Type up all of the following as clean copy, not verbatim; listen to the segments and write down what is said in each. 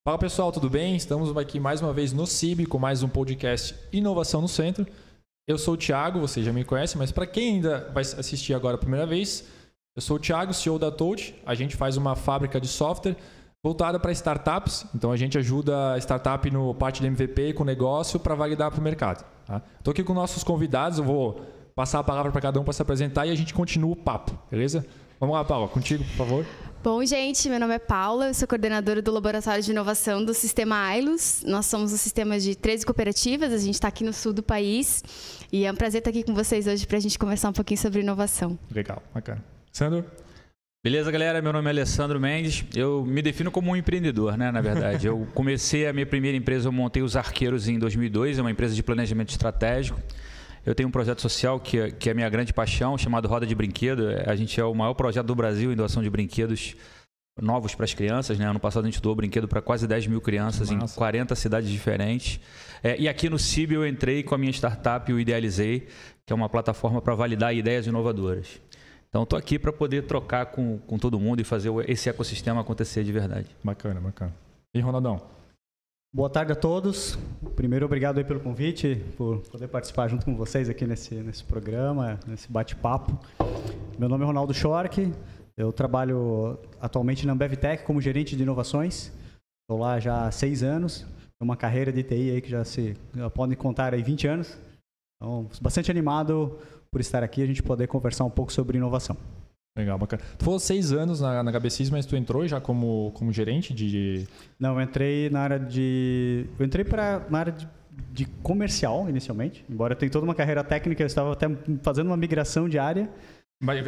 Fala pessoal, tudo bem? Estamos aqui mais uma vez no CIB com mais um podcast Inovação no Centro. Eu sou o Thiago, você já me conhece, mas para quem ainda vai assistir agora a primeira vez, eu sou o Thiago, CEO da Touch. A gente faz uma fábrica de software voltada para startups. Então a gente ajuda a startup no parte de MVP com negócio para validar para o mercado. Estou aqui com nossos convidados, eu vou passar a palavra para cada um para se apresentar e a gente continua o papo, beleza? Vamos lá, Paula, contigo, por favor. Bom, gente, meu nome é Paula, eu sou coordenadora do Laboratório de Inovação do Sistema Ailos. Nós somos um sistema de 13 cooperativas, a gente está aqui no sul do país e é um prazer estar aqui com vocês hoje para a gente conversar um pouquinho sobre inovação. Legal, bacana. Sandro? Beleza, galera? Meu nome é Alessandro Mendes. Eu me defino como um empreendedor, né? Na verdade, eu comecei a minha primeira empresa, eu montei os Arqueiros em 2002, é uma empresa de planejamento estratégico. Eu tenho um projeto social que é a minha grande paixão, chamado Roda de Brinquedo. A gente é o maior projeto do Brasil em doação de brinquedos novos para as crianças, né? Ano passado a gente doou brinquedo para quase 10 mil crianças em 40 cidades diferentes. E aqui no CIB eu entrei com a minha startup, o Idealizei, que é uma plataforma para validar ideias inovadoras. Então estou aqui para poder trocar com todo mundo e fazer esse ecossistema acontecer de verdade. Bacana, bacana. E Ronaldão? Boa tarde a todos. Primeiro, obrigado aí pelo convite, por poder participar junto com vocês aqui nesse programa, nesse bate-papo. Meu nome é Ronaldo Schork, eu trabalho atualmente na Ambevtech como gerente de inovações. Estou lá já há 6 anos, uma carreira de TI aí que já podem contar aí 20 anos. Então, bastante animado por estar aqui e a gente poder conversar um pouco sobre inovação. Legal, bacana. Tu falou 6 anos na HBSys, mas tu entrou já como gerente de... Não, eu entrei na área de... Eu entrei na área de comercial, inicialmente. Embora eu tenha toda uma carreira técnica, eu estava até fazendo uma migração de área. Mas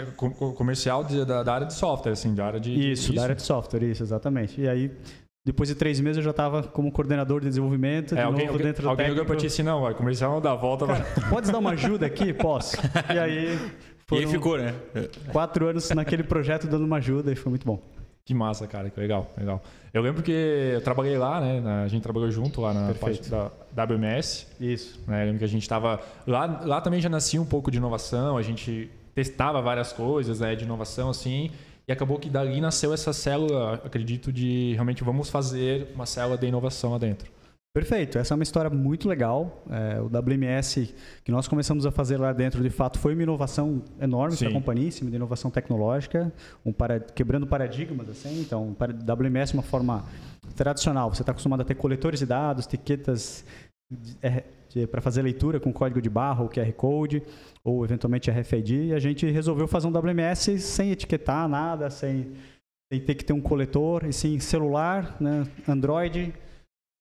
comercial da área de software, assim, da área de... Isso, da área de software, isso, exatamente. E aí, depois de 3 meses, eu já estava como coordenador de desenvolvimento. Alguém olhou para ti assim, não, comercial não dá volta. Cara, podes dar uma ajuda aqui? Posso. E aí... E aí ficou, né? 4 anos naquele projeto dando uma ajuda e foi muito bom. Que massa, cara, que legal, legal. Eu lembro que eu trabalhei lá, né? A gente trabalhou junto lá na parte da WMS. Isso. Né, eu lembro que a gente estava... Lá também já nascia um pouco de inovação, a gente testava várias coisas, né, de inovação, assim, e acabou que dali nasceu essa célula, acredito, de realmente vamos fazer uma célula de inovação lá dentro. Perfeito, essa é uma história muito legal. O WMS que nós começamos a fazer lá dentro, de fato, foi uma inovação enorme para a companhia, em cima de inovação tecnológica, quebrando paradigmas, assim. Então, WMS é uma forma tradicional. Você está acostumado a ter coletores de dados, etiquetas para fazer leitura com código de barra ou QR Code, ou eventualmente RFID, e a gente resolveu fazer um WMS sem etiquetar nada, sem ter que ter um coletor, e sim celular, né, Android.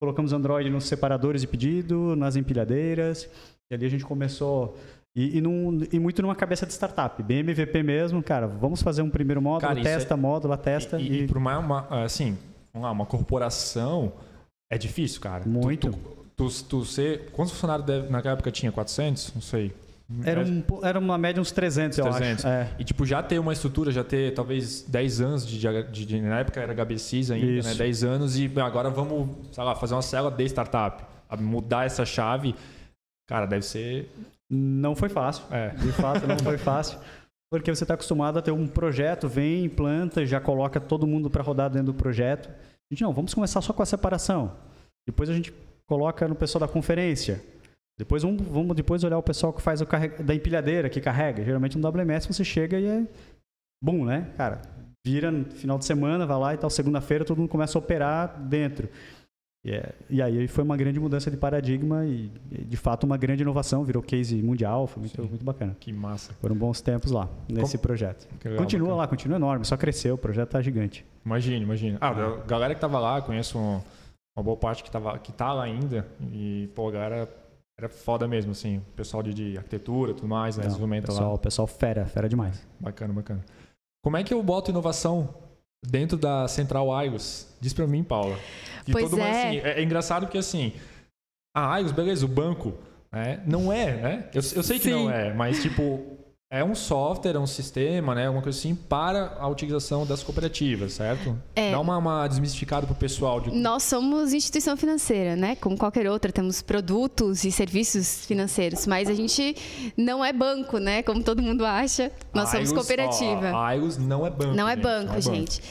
Colocamos Android nos separadores de pedido, nas empilhadeiras, e ali a gente começou, e muito numa cabeça de startup, bem MVP mesmo, cara, vamos fazer um primeiro módulo, cara, testa, módulo, testa. E por assim, uma corporação é difícil, cara. Muito. Quantos funcionários naquela época tinha? 400? Não sei. Era uma média uns 300, eu acho. E tipo, já ter uma estrutura, já ter talvez 10 anos na época era HBSys ainda, né? 10 anos e agora vamos, sei lá, fazer uma célula de startup. Mudar essa chave, cara, deve ser... Não foi fácil. De fato, não foi fácil. Porque você está acostumado a ter um projeto, vem, implanta, já coloca todo mundo para rodar dentro do projeto. A gente, não, vamos começar só com a separação. Depois a gente coloca no pessoal da conferência. Depois vamos depois olhar o pessoal que faz da empilhadeira, que carrega. Geralmente no WMS você chega e é bum, né? Cara, vira no final de semana, vai lá e tal, segunda-feira todo mundo começa a operar dentro. E aí foi uma grande mudança de paradigma e de fato uma grande inovação, virou case mundial, foi muito bacana. Que massa. Foram bons tempos lá, nesse projeto. Continua lá, continua enorme, só cresceu, o projeto tá gigante. Imagina. A galera que tava lá, conheço uma boa parte que tá lá ainda e, pô, a galera... Era foda mesmo, assim, o pessoal de arquitetura, tudo mais, né? Desenvolvimento lá. O pessoal fera demais. Bacana. Como é que eu boto inovação dentro da Central Ailos? Diz pra mim, Paula. Pois mundo, assim, é engraçado porque, assim, a Ailos, beleza, o banco, né? Não é, né? Eu sei que não é, mas, tipo, É um software, é um sistema, né? Alguma coisa assim para a utilização das cooperativas, certo? Dá uma desmistificada para o pessoal. Nós somos instituição financeira, né? Como qualquer outra, temos produtos e serviços financeiros, mas a gente não é banco, né? Como todo mundo acha. Nós somos cooperativa. A Ailus não é banco. Não é banco, gente.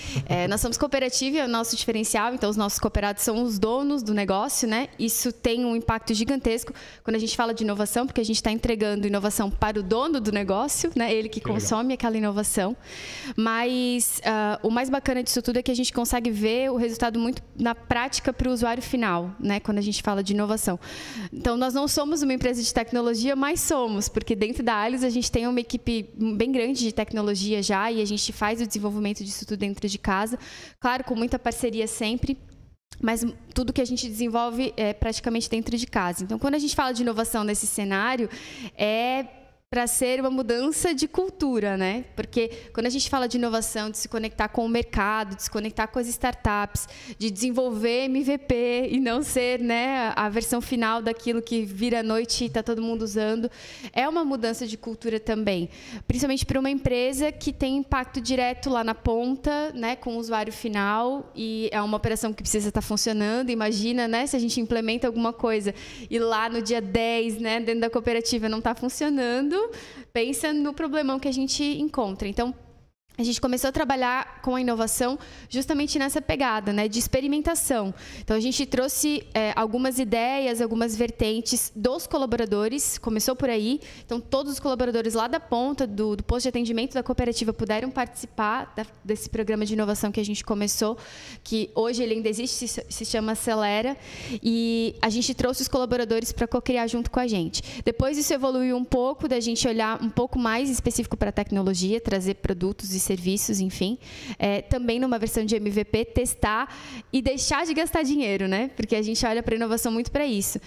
Nós somos cooperativa, é o nosso diferencial, então os nossos cooperados são os donos do negócio, né? Isso tem um impacto gigantesco quando a gente fala de inovação, porque a gente está entregando inovação para o dono do negócio, né? Ele que consome aquela inovação. Mas o mais bacana disso tudo é que a gente consegue ver o resultado muito na prática para o usuário final, né? Quando a gente fala de inovação. Então, nós não somos uma empresa de tecnologia, mas somos, porque dentro da Ailus a gente tem uma equipe bem grande de tecnologia já e a gente faz o desenvolvimento disso tudo dentro de casa. Claro, com muita parceria sempre. Mas tudo que a gente desenvolve é praticamente dentro de casa. Então, quando a gente fala de inovação nesse cenário, é para ser uma mudança de cultura, né? Porque quando a gente fala de inovação, de se conectar com o mercado, de se conectar com as startups, de desenvolver MVP e não ser, né, a versão final daquilo que vira à noite e está todo mundo usando, é uma mudança de cultura também. Principalmente para uma empresa que tem impacto direto lá na ponta, né, com o usuário final, e é uma operação que precisa estar funcionando. Imagina, né, se a gente implementa alguma coisa e lá no dia 10, né, dentro da cooperativa não está funcionando, pensa no problemão que a gente encontra. Então, a gente começou a trabalhar com a inovação justamente nessa pegada, né, de experimentação. Então, a gente trouxe algumas ideias, algumas vertentes dos colaboradores, começou por aí. Então, todos os colaboradores lá da ponta, do posto de atendimento da cooperativa, puderam participar desse programa de inovação que a gente começou, que hoje ele ainda existe, se chama Acelera, e a gente trouxe os colaboradores para co-criar junto com a gente. Depois, isso evoluiu um pouco, da gente olhar um pouco mais específico para a tecnologia, trazer produtos e serviços, enfim, também numa versão de MVP, testar e deixar de gastar dinheiro, né? Porque a gente olha para a inovação muito para isso.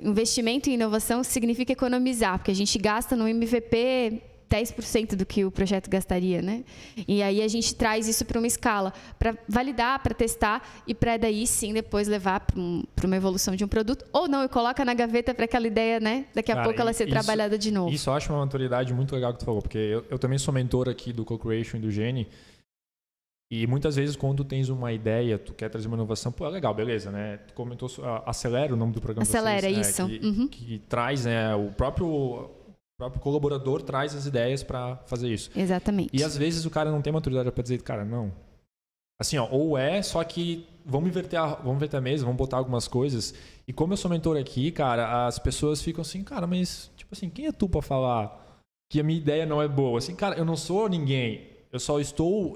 Investimento em inovação significa economizar, porque a gente gasta no MVP 10% do que o projeto gastaria, né? E aí a gente traz isso para uma escala, para validar, para testar e para daí sim depois levar para uma evolução de um produto, ou não, e coloca na gaveta para aquela ideia, né? Daqui a pouco ela ser trabalhada de novo. Isso eu acho uma maturidade muito legal que tu falou, porque eu também sou mentor aqui do Co-Creation e do Gene, e muitas vezes quando tu tens uma ideia, tu quer trazer uma inovação, pô, é legal, beleza, né? Tu comentou Acelera, o nome do programa. Acelera, vocês, isso. Que traz, né, o próprio colaborador traz as ideias para fazer isso. Exatamente. E às vezes o cara não tem maturidade para dizer, cara, não. Assim, ó, ou só que vamos inverter a mesa, vamos botar algumas coisas. E como eu sou mentor aqui, cara, as pessoas ficam assim, cara, mas, tipo assim, quem é tu para falar que a minha ideia não é boa? Assim, cara, eu não sou ninguém. Eu só estou,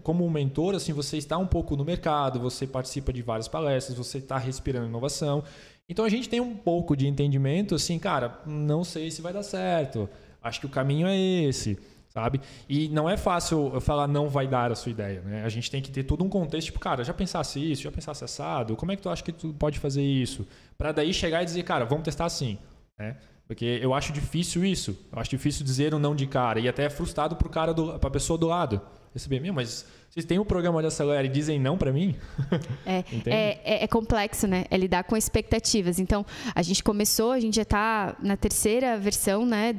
como um mentor, assim, você está um pouco no mercado, você participa de várias palestras, você está respirando inovação. Então, a gente tem um pouco de entendimento, assim, cara, não sei se vai dar certo, acho que o caminho é esse, sabe? E não é fácil eu falar não vai dar a sua ideia, né? A gente tem que ter todo um contexto, tipo, cara, já pensasse isso, já pensasse assado, como é que tu acha que tu pode fazer isso? Para daí chegar e dizer, cara, vamos testar assim, né? Porque eu acho difícil isso, eu acho difícil dizer um não de cara e até é frustrado para a pessoa do lado. Receber, mas vocês têm um programa de Acelera e dizem não para mim? É complexo, né? É lidar com expectativas. Então, a gente já está na terceira versão, né,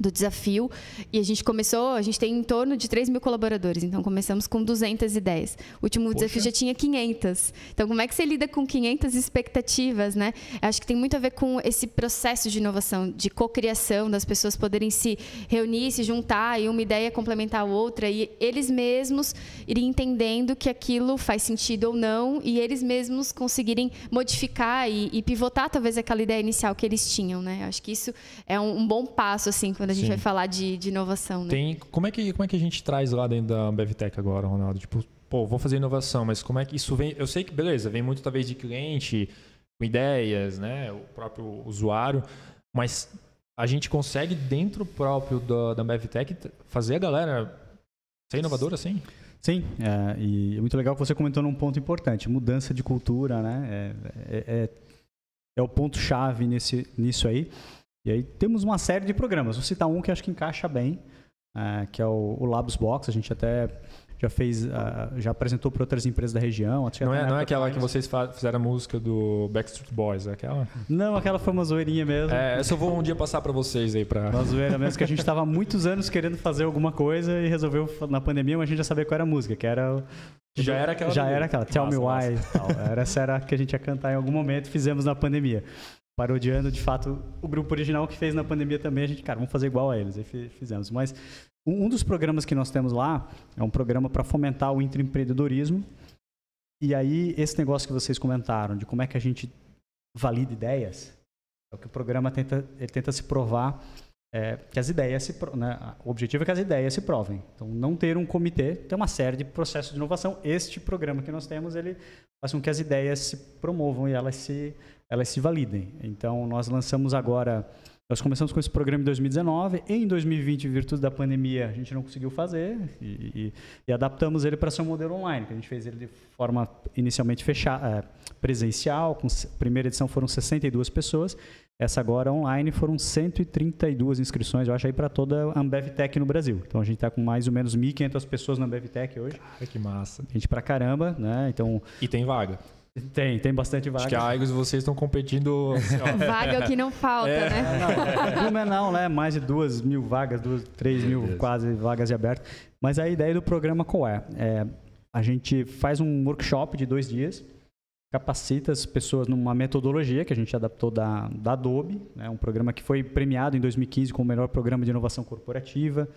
do desafio, e a gente tem em torno de 3 mil colaboradores, então começamos com 200 ideias. O último desafio já tinha 500. Então, como é que você lida com 500 expectativas, né? Acho que tem muito a ver com esse processo de inovação, de cocriação, das pessoas poderem se reunir, se juntar, e uma ideia complementar a outra, e eles mesmos irem entendendo que aquilo faz sentido ou não, e eles mesmos conseguirem modificar e pivotar, talvez, aquela ideia inicial que eles tinham, né? Acho que isso é um bom passo, assim, quando a gente vai falar de inovação, né? Como é que a gente traz lá dentro da BevTech agora, Ronaldo? Tipo, pô, vou fazer inovação, mas como é que isso vem? Eu sei que, beleza, vem muito talvez de cliente, com ideias, né? O próprio usuário, mas a gente consegue dentro próprio da BevTech fazer a galera ser inovadora assim? Sim, e é muito legal que você comentou num ponto importante, mudança de cultura, né? É o ponto-chave nisso aí. E aí temos uma série de programas. Vou citar um que acho que encaixa bem, que é o Labs Box. A gente até já apresentou para outras empresas da região. Não é aquela que vocês fizeram a música do Backstreet Boys, é aquela? Não, aquela foi uma zoeirinha mesmo. Essa eu vou um dia passar para vocês aí. Uma zoeira mesmo, que a gente estava há muitos anos querendo fazer alguma coisa e resolveu na pandemia, mas a gente já sabia qual era a música, que era... Já era aquela. Tell Me Why. Essa era a que a gente ia cantar em algum momento, fizemos na pandemia. Parodiando, de fato, o grupo original que fez na pandemia também, a gente, vamos fazer igual a eles. Aí fizemos. Mas um dos programas que nós temos lá é um programa para fomentar o intraempreendedorismo. E aí, esse negócio que vocês comentaram, de como é que a gente valida ideias, é o que o programa tenta se provar, que as ideias o objetivo é que as ideias se provem. Então, não ter um comitê, tem uma série de processos de inovação. Este programa que nós temos, ele faz com que as ideias se promovam e elas se validem. Então, nós começamos com esse programa em 2019. Em 2020, em virtude da pandemia, a gente não conseguiu fazer e adaptamos ele para ser um modelo online, que a gente fez ele de forma inicialmente presencial. Com a primeira edição foram 62 pessoas. Essa agora online foram 132 inscrições, eu acho, aí para toda a AmbevTech no Brasil. Então, a gente está com mais ou menos 1.500 pessoas na AmbevTech hoje. Que massa. Gente pra caramba, né? Então, e tem vaga? Tem bastante vaga. Acho que a Aigos vocês estão competindo... Assim, vaga é o que não falta, né? Não, né? Mais de 2.000 vagas, 3.000 quase vagas de aberto. Mas a ideia do programa qual é? A gente faz um workshop de 2 dias, capacita as pessoas numa metodologia que a gente adaptou da Adobe, né? Um programa que foi premiado em 2015 como o melhor programa de inovação corporativa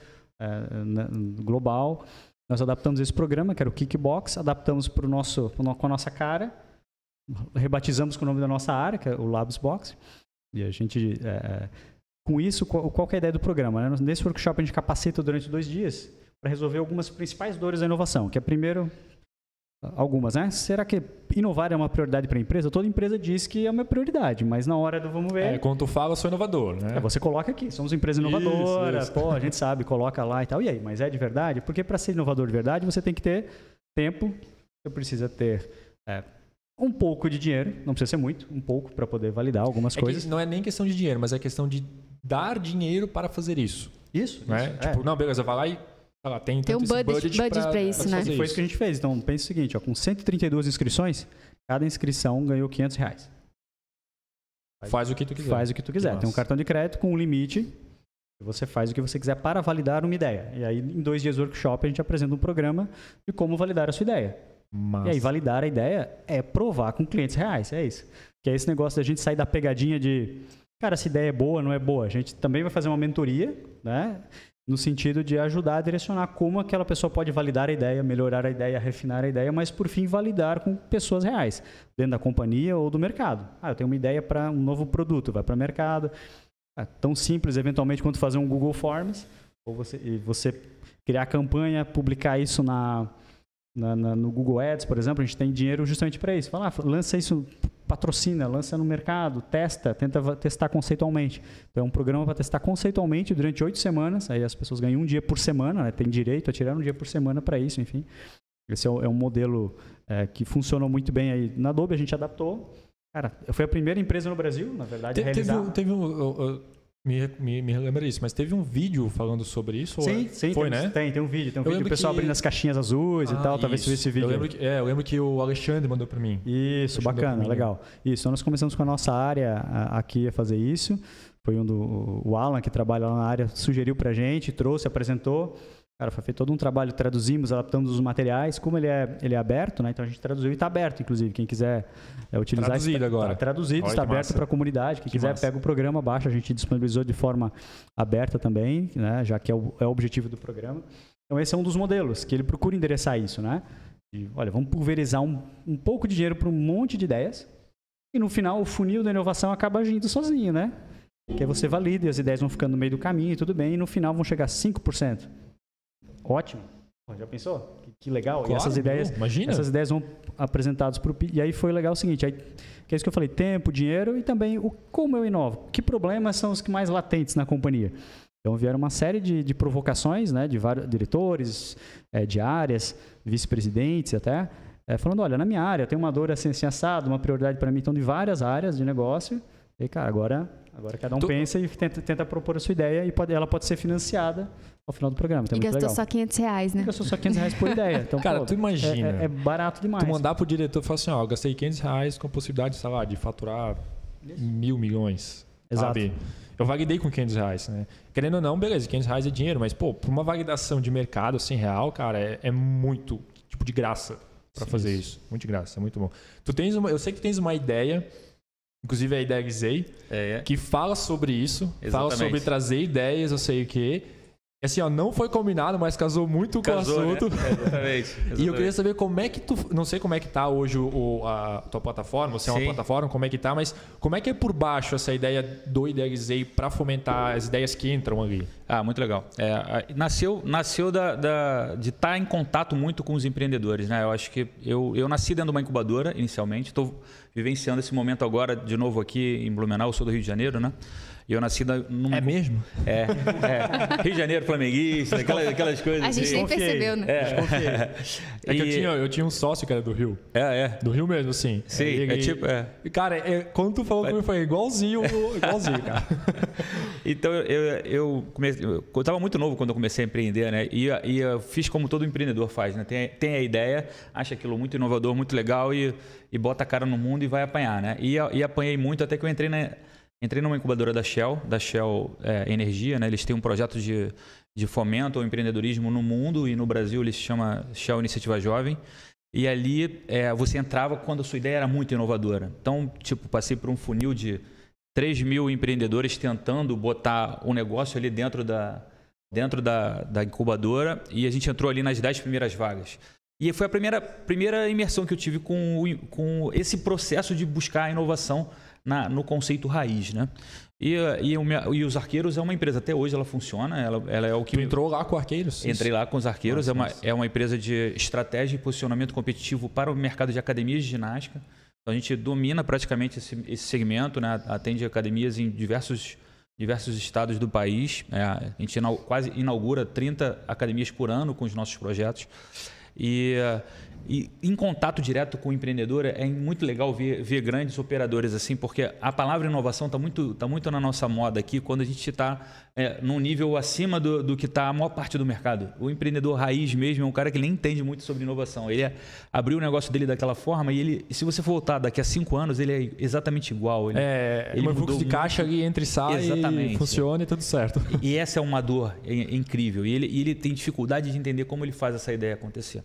global. Nós adaptamos esse programa, que era o Kickbox, adaptamos com a nossa cara, rebatizamos com o nome da nossa área, que é o LabsBox. E a gente, com isso, qual que é a ideia do programa? Né? Nesse workshop a gente capacita durante 2 dias para resolver algumas principais dores da inovação, que é primeiro... Algumas, né? Será que inovar é uma prioridade para a empresa? Toda empresa diz que é uma prioridade, mas na hora do vamos ver... quando tu fala, eu sou inovador, né? Você coloca aqui, somos empresa inovadora, isso. Pô, a gente sabe, coloca lá e tal. E aí, mas é de verdade? Porque para ser inovador de verdade, você tem que ter tempo, você precisa ter um pouco de dinheiro, não precisa ser muito, um pouco para poder validar algumas coisas. Não é nem questão de dinheiro, mas é questão de dar dinheiro para fazer isso. Isso. Né? Tipo, não, beleza, vai lá e... Tem um budget para isso, né? Foi isso que a gente fez. Então, pense o seguinte, com 132 inscrições, cada inscrição ganhou R$500. Faz o que tu quiser. Faz o que tu quiser. Tem um cartão de crédito com um limite. Você faz o que você quiser para validar uma ideia. E aí, em 2 dias de workshop, a gente apresenta um programa de como validar a sua ideia. Massa. E aí, validar a ideia é provar com clientes reais. É isso. Que é esse negócio da gente sair da pegadinha de... Cara, essa ideia é boa, não é boa. A gente também vai fazer uma mentoria, né? No sentido de ajudar a direcionar como aquela pessoa pode validar a ideia, melhorar a ideia, refinar a ideia, mas, por fim, validar com pessoas reais, dentro da companhia ou do mercado. Eu tenho uma ideia para um novo produto, vai para o mercado. Tão simples, eventualmente, quanto fazer um Google Forms, ou você criar a campanha, publicar isso no Google Ads, por exemplo. A gente tem dinheiro justamente para isso. Fala, lança isso, patrocina, lança no mercado, tenta testar conceitualmente. Então, é um programa para testar conceitualmente durante 8 semanas. Aí as pessoas ganham um dia por semana, né? Tem direito a tirar um dia por semana para isso, enfim. Esse é um modelo que funcionou muito bem aí na Adobe, a gente adaptou. Cara, foi a primeira empresa no Brasil, na verdade, a realizar. Me lembra isso, mas teve um vídeo falando sobre isso? Sim, foi, né? Tem um vídeo. Tem um vídeo do pessoal abrindo as caixinhas azuis e tal. Talvez você vê esse vídeo. Eu lembro que o Alexandre mandou para mim. Isso, bacana, legal. Isso, então nós começamos com a nossa área aqui a fazer isso. Foi o Alan, que trabalha lá na área, sugeriu pra gente, trouxe, apresentou. Cara, foi feito todo um trabalho, traduzimos, adaptamos os materiais. Como ele é aberto, né? Então a gente traduziu e está aberto, inclusive. Quem quiser utilizar... Traduzido agora. Traduzido, está aberto para a comunidade. Quem quiser, pega o programa, baixa. A gente disponibilizou de forma aberta também, né? Já que é o objetivo do programa. Então esse é um dos modelos, que ele procura endereçar isso, né? Olha, vamos pulverizar um pouco de dinheiro para um monte de ideias. E no final, o funil da inovação acaba agindo sozinho, né? Que aí você valida e as ideias vão ficando no meio do caminho e tudo bem. E no final vão chegar a 5%. Ótimo. Já pensou? Que legal. Claro, e essas ideias vão apresentadas para o PI. E aí foi legal o seguinte, que é isso que eu falei, tempo, dinheiro e também como eu inovo. Que problemas são os que mais latentes na companhia? Então vieram uma série de provocações, né, de vários diretores, de áreas, vice-presidentes até, falando, olha, na minha área tem uma dor assim assado, uma prioridade para mim, então de várias áreas de negócio. E, cara, agora cada um pensa e tenta propor a sua ideia e ela pode ser financiada ao final do programa. Então, e gastou legal. só R$500, né? Gastou só R$500 por ideia. Então, cara, tu imagina. É barato demais. Tu mandar pro diretor e falar assim, ó, eu gastei R$500 com a possibilidade, sei lá, de faturar 1.000 milhões. Exato. Sabe? Eu validei com R$500, né? Querendo ou não, beleza, R$500 é dinheiro, mas, pô, pra uma validação de mercado assim, real, cara, é muito, tipo, de graça pra fazer isso. Muito de graça, é muito bom. Eu sei que tens uma ideia, inclusive a Idealizei, que fala sobre isso, fala sobre trazer ideias, eu sei o quê. Assim, ó, não foi combinado, mas casou muito com o assunto. Né? Exatamente. E eu queria saber como é que tu... Não sei como é que tá hoje a tua plataforma, você é uma plataforma, como é que tá, mas como é que é por baixo essa ideia do Idealizei para fomentar as ideias que entram ali? Ah, muito legal. Nasceu de estar em contato muito com os empreendedores, né? Eu acho que eu nasci dentro de uma incubadora inicialmente, estou vivenciando esse momento agora de novo aqui em Blumenau, eu sou do Rio de Janeiro, né? E eu nasci numa... É mesmo? Rio de Janeiro, flamenguista, aquelas coisas. A gente nem percebeu, né? Que eu tinha um sócio que era do Rio. Do Rio mesmo, sim. Sim, Cara, quando tu falou comigo, foi igualzinho, cara. Então, eu estava muito novo quando eu comecei a empreender, né? E eu fiz como todo empreendedor faz, né? Tem a ideia, acha aquilo muito inovador, muito legal e bota a cara no mundo e vai apanhar, né? E apanhei muito até que eu entrei numa incubadora da Shell Energia, né? Eles têm um projeto de fomento ao empreendedorismo no mundo e no Brasil ele se chama Shell Iniciativa Jovem. E ali você entrava quando a sua ideia era muito inovadora. Então, passei por um funil de 3 mil empreendedores tentando botar o negócio ali dentro da incubadora e a gente entrou ali nas 10 primeiras vagas. E foi a primeira imersão que eu tive com esse processo de buscar a inovação no conceito raiz, né? E os Arqueiros é uma empresa, até hoje ela funciona, ela é o que... Tu entrou lá com Arqueiros? Entrei lá com os Arqueiros, é uma empresa de estratégia e posicionamento competitivo para o mercado de academias de ginástica. Então a gente domina praticamente esse segmento, né? Atende academias em diversos estados do país. A gente quase inaugura 30 academias por ano com os nossos projetos. E em contato direto com o empreendedor é muito legal ver grandes operadores assim, porque a palavra inovação está muito na nossa moda aqui quando a gente está num nível acima do que está a maior parte do mercado. O empreendedor raiz mesmo é um cara que nem entende muito sobre inovação. Ele abriu o negócio dele daquela forma e se você voltar daqui a 5 anos, ele é exatamente igual. Ele um fluxo de caixa ali entra e sai, e funciona e tudo certo. E essa é uma dor incrível. E ele tem dificuldade de entender como ele faz essa ideia acontecer.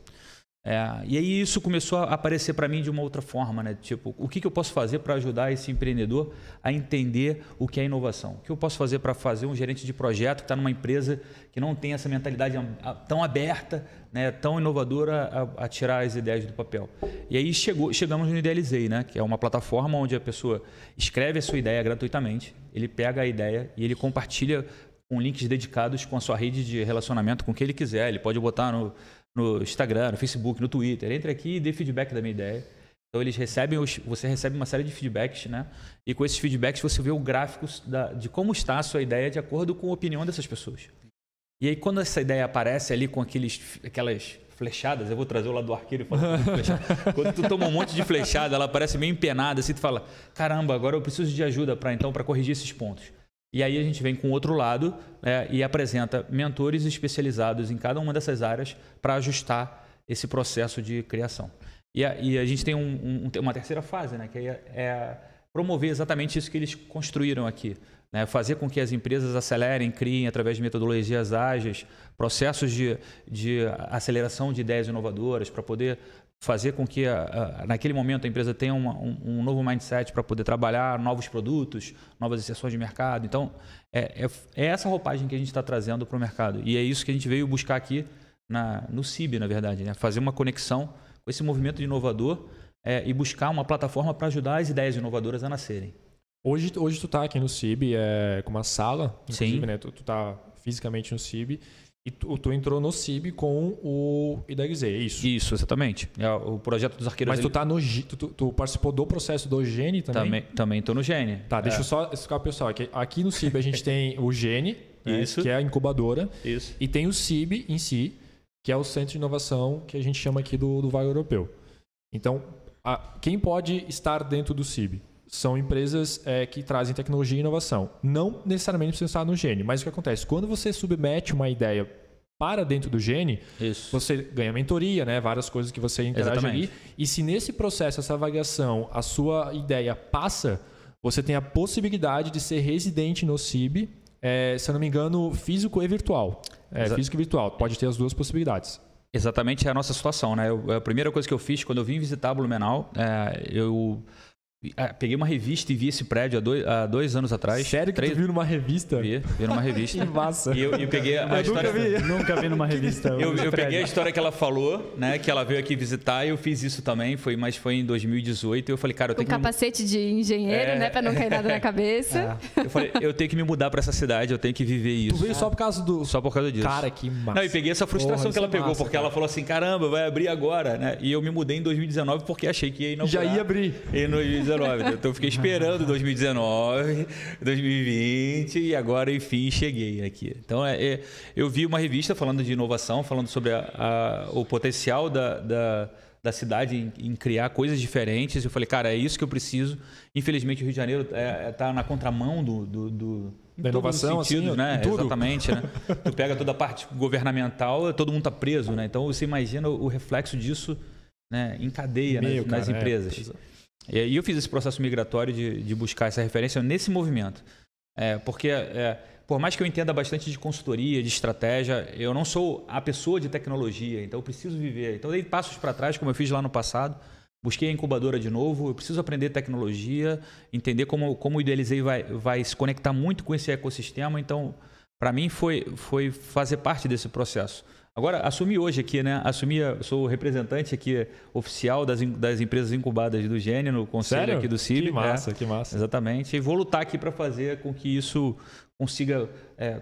E aí isso começou a aparecer para mim de uma outra forma, né? Tipo, o que eu posso fazer para ajudar esse empreendedor a entender o que é inovação? O que eu posso fazer para fazer um gerente de projeto que está numa empresa que não tem essa mentalidade tão aberta, né? Tão inovadora a tirar as ideias do papel? E aí chegamos no Idealizei, né? Que é uma plataforma onde a pessoa escreve a sua ideia gratuitamente, ele pega a ideia e ele compartilha com links dedicados com a sua rede de relacionamento com o que ele quiser. Ele pode botar no Instagram, no Facebook, no Twitter. Entre aqui e dê feedback da minha ideia. Então, você recebe uma série de feedbacks, né? E com esses feedbacks você vê o gráfico de como está a sua ideia de acordo com a opinião dessas pessoas. E aí, quando essa ideia aparece ali com aquelas flechadas, eu vou trazer o lado do arqueiro e falar flechada. Quando tu toma um monte de flechada, ela parece meio empenada, assim, tu fala, caramba, agora eu preciso de ajuda para corrigir esses pontos. E aí a gente vem com o outro lado e apresenta mentores especializados em cada uma dessas áreas para ajustar esse processo de criação. E a gente tem uma terceira fase, né, que é promover exatamente isso que eles construíram aqui. Né, fazer com que as empresas acelerem, criem através de metodologias ágeis, processos de aceleração de ideias inovadoras para poder fazer com que naquele momento a empresa tenha um novo mindset para poder trabalhar novos produtos, novas inserções de mercado. Então, é essa roupagem que a gente está trazendo para o mercado. E é isso que a gente veio buscar aqui no CIB, na verdade, né? Fazer uma conexão com esse movimento de inovador e buscar uma plataforma para ajudar as ideias inovadoras a nascerem. Hoje tu está aqui no CIB com uma sala, inclusive, Sim. né? Tu está fisicamente no CIB. E tu entrou no CIB com o Idealizei, é isso? Isso, exatamente. É o projeto dos arqueiros. Mas tu participou do processo do Gene também? Também estou no Gene. Tá, deixa eu só explicar pro pessoal. Aqui no CIB a gente tem o Gene, né, que é a incubadora. Isso. E tem o CIB em si, que é o Centro de Inovação que a gente chama aqui do Vale Europeu. Então, quem pode estar dentro do CIB? são empresas que trazem tecnologia e inovação. Não necessariamente precisa estar no Gene, mas o que acontece? Quando você submete uma ideia para dentro do Gene, você ganha mentoria, né? Várias coisas que você interage ali. E se nesse processo, essa avaliação, a sua ideia passa, você tem a possibilidade de ser residente no CIB, se eu não me engano, físico e virtual. Físico e virtual. Pode ter as duas possibilidades. Exatamente, é a nossa situação, né? A primeira coisa que eu fiz quando eu vim visitar a Blumenau, eu peguei uma revista e vi esse prédio há 2 anos atrás. Sério que tu viu numa revista? Vi numa revista. Que massa. E eu peguei a história... Nunca vi numa revista. Eu peguei a história que ela falou, né? Que ela veio aqui visitar e eu fiz isso também, mas foi em 2018. Eu falei, cara, eu tenho capacete de engenheiro, né? Pra não cair nada na cabeça. Eu falei, eu tenho que me mudar pra essa cidade, eu tenho que viver isso. Tu veio só por causa disso? Cara, que massa. Não, e peguei essa frustração que ela pegou, porque ela falou assim, caramba, vai abrir agora, né? E eu me mudei em 2019 porque achei que ia inaugurar. Já ia abrir. Em 2019, né? Então eu fiquei esperando 2019, 2020 e agora, enfim, cheguei aqui. Então, eu vi uma revista falando de inovação, falando sobre o potencial da cidade em criar coisas diferentes. Eu falei, cara, é isso que eu preciso. Infelizmente, o Rio de Janeiro está na contramão da inovação, sentido, assim, né? tudo. Exatamente, né? Tu pega toda a parte governamental, todo mundo está preso, né? Então, você imagina o reflexo disso, né, em cadeia nas empresas. E eu fiz esse processo migratório de buscar essa referência nesse movimento. Porque, por mais que eu entenda bastante de consultoria, de estratégia, eu não sou a pessoa de tecnologia, então eu preciso viver. Então eu dei passos para trás, como eu fiz lá no passado, busquei a incubadora de novo, eu preciso aprender tecnologia, entender como o Idealizei vai se conectar muito com esse ecossistema. Então, para mim, foi fazer parte desse processo. Agora, assumi hoje aqui, né? Sou o representante aqui oficial das empresas incubadas do Gene, no conselho aqui do CIB. Que massa, que massa. Exatamente. E vou lutar aqui para fazer com que isso consiga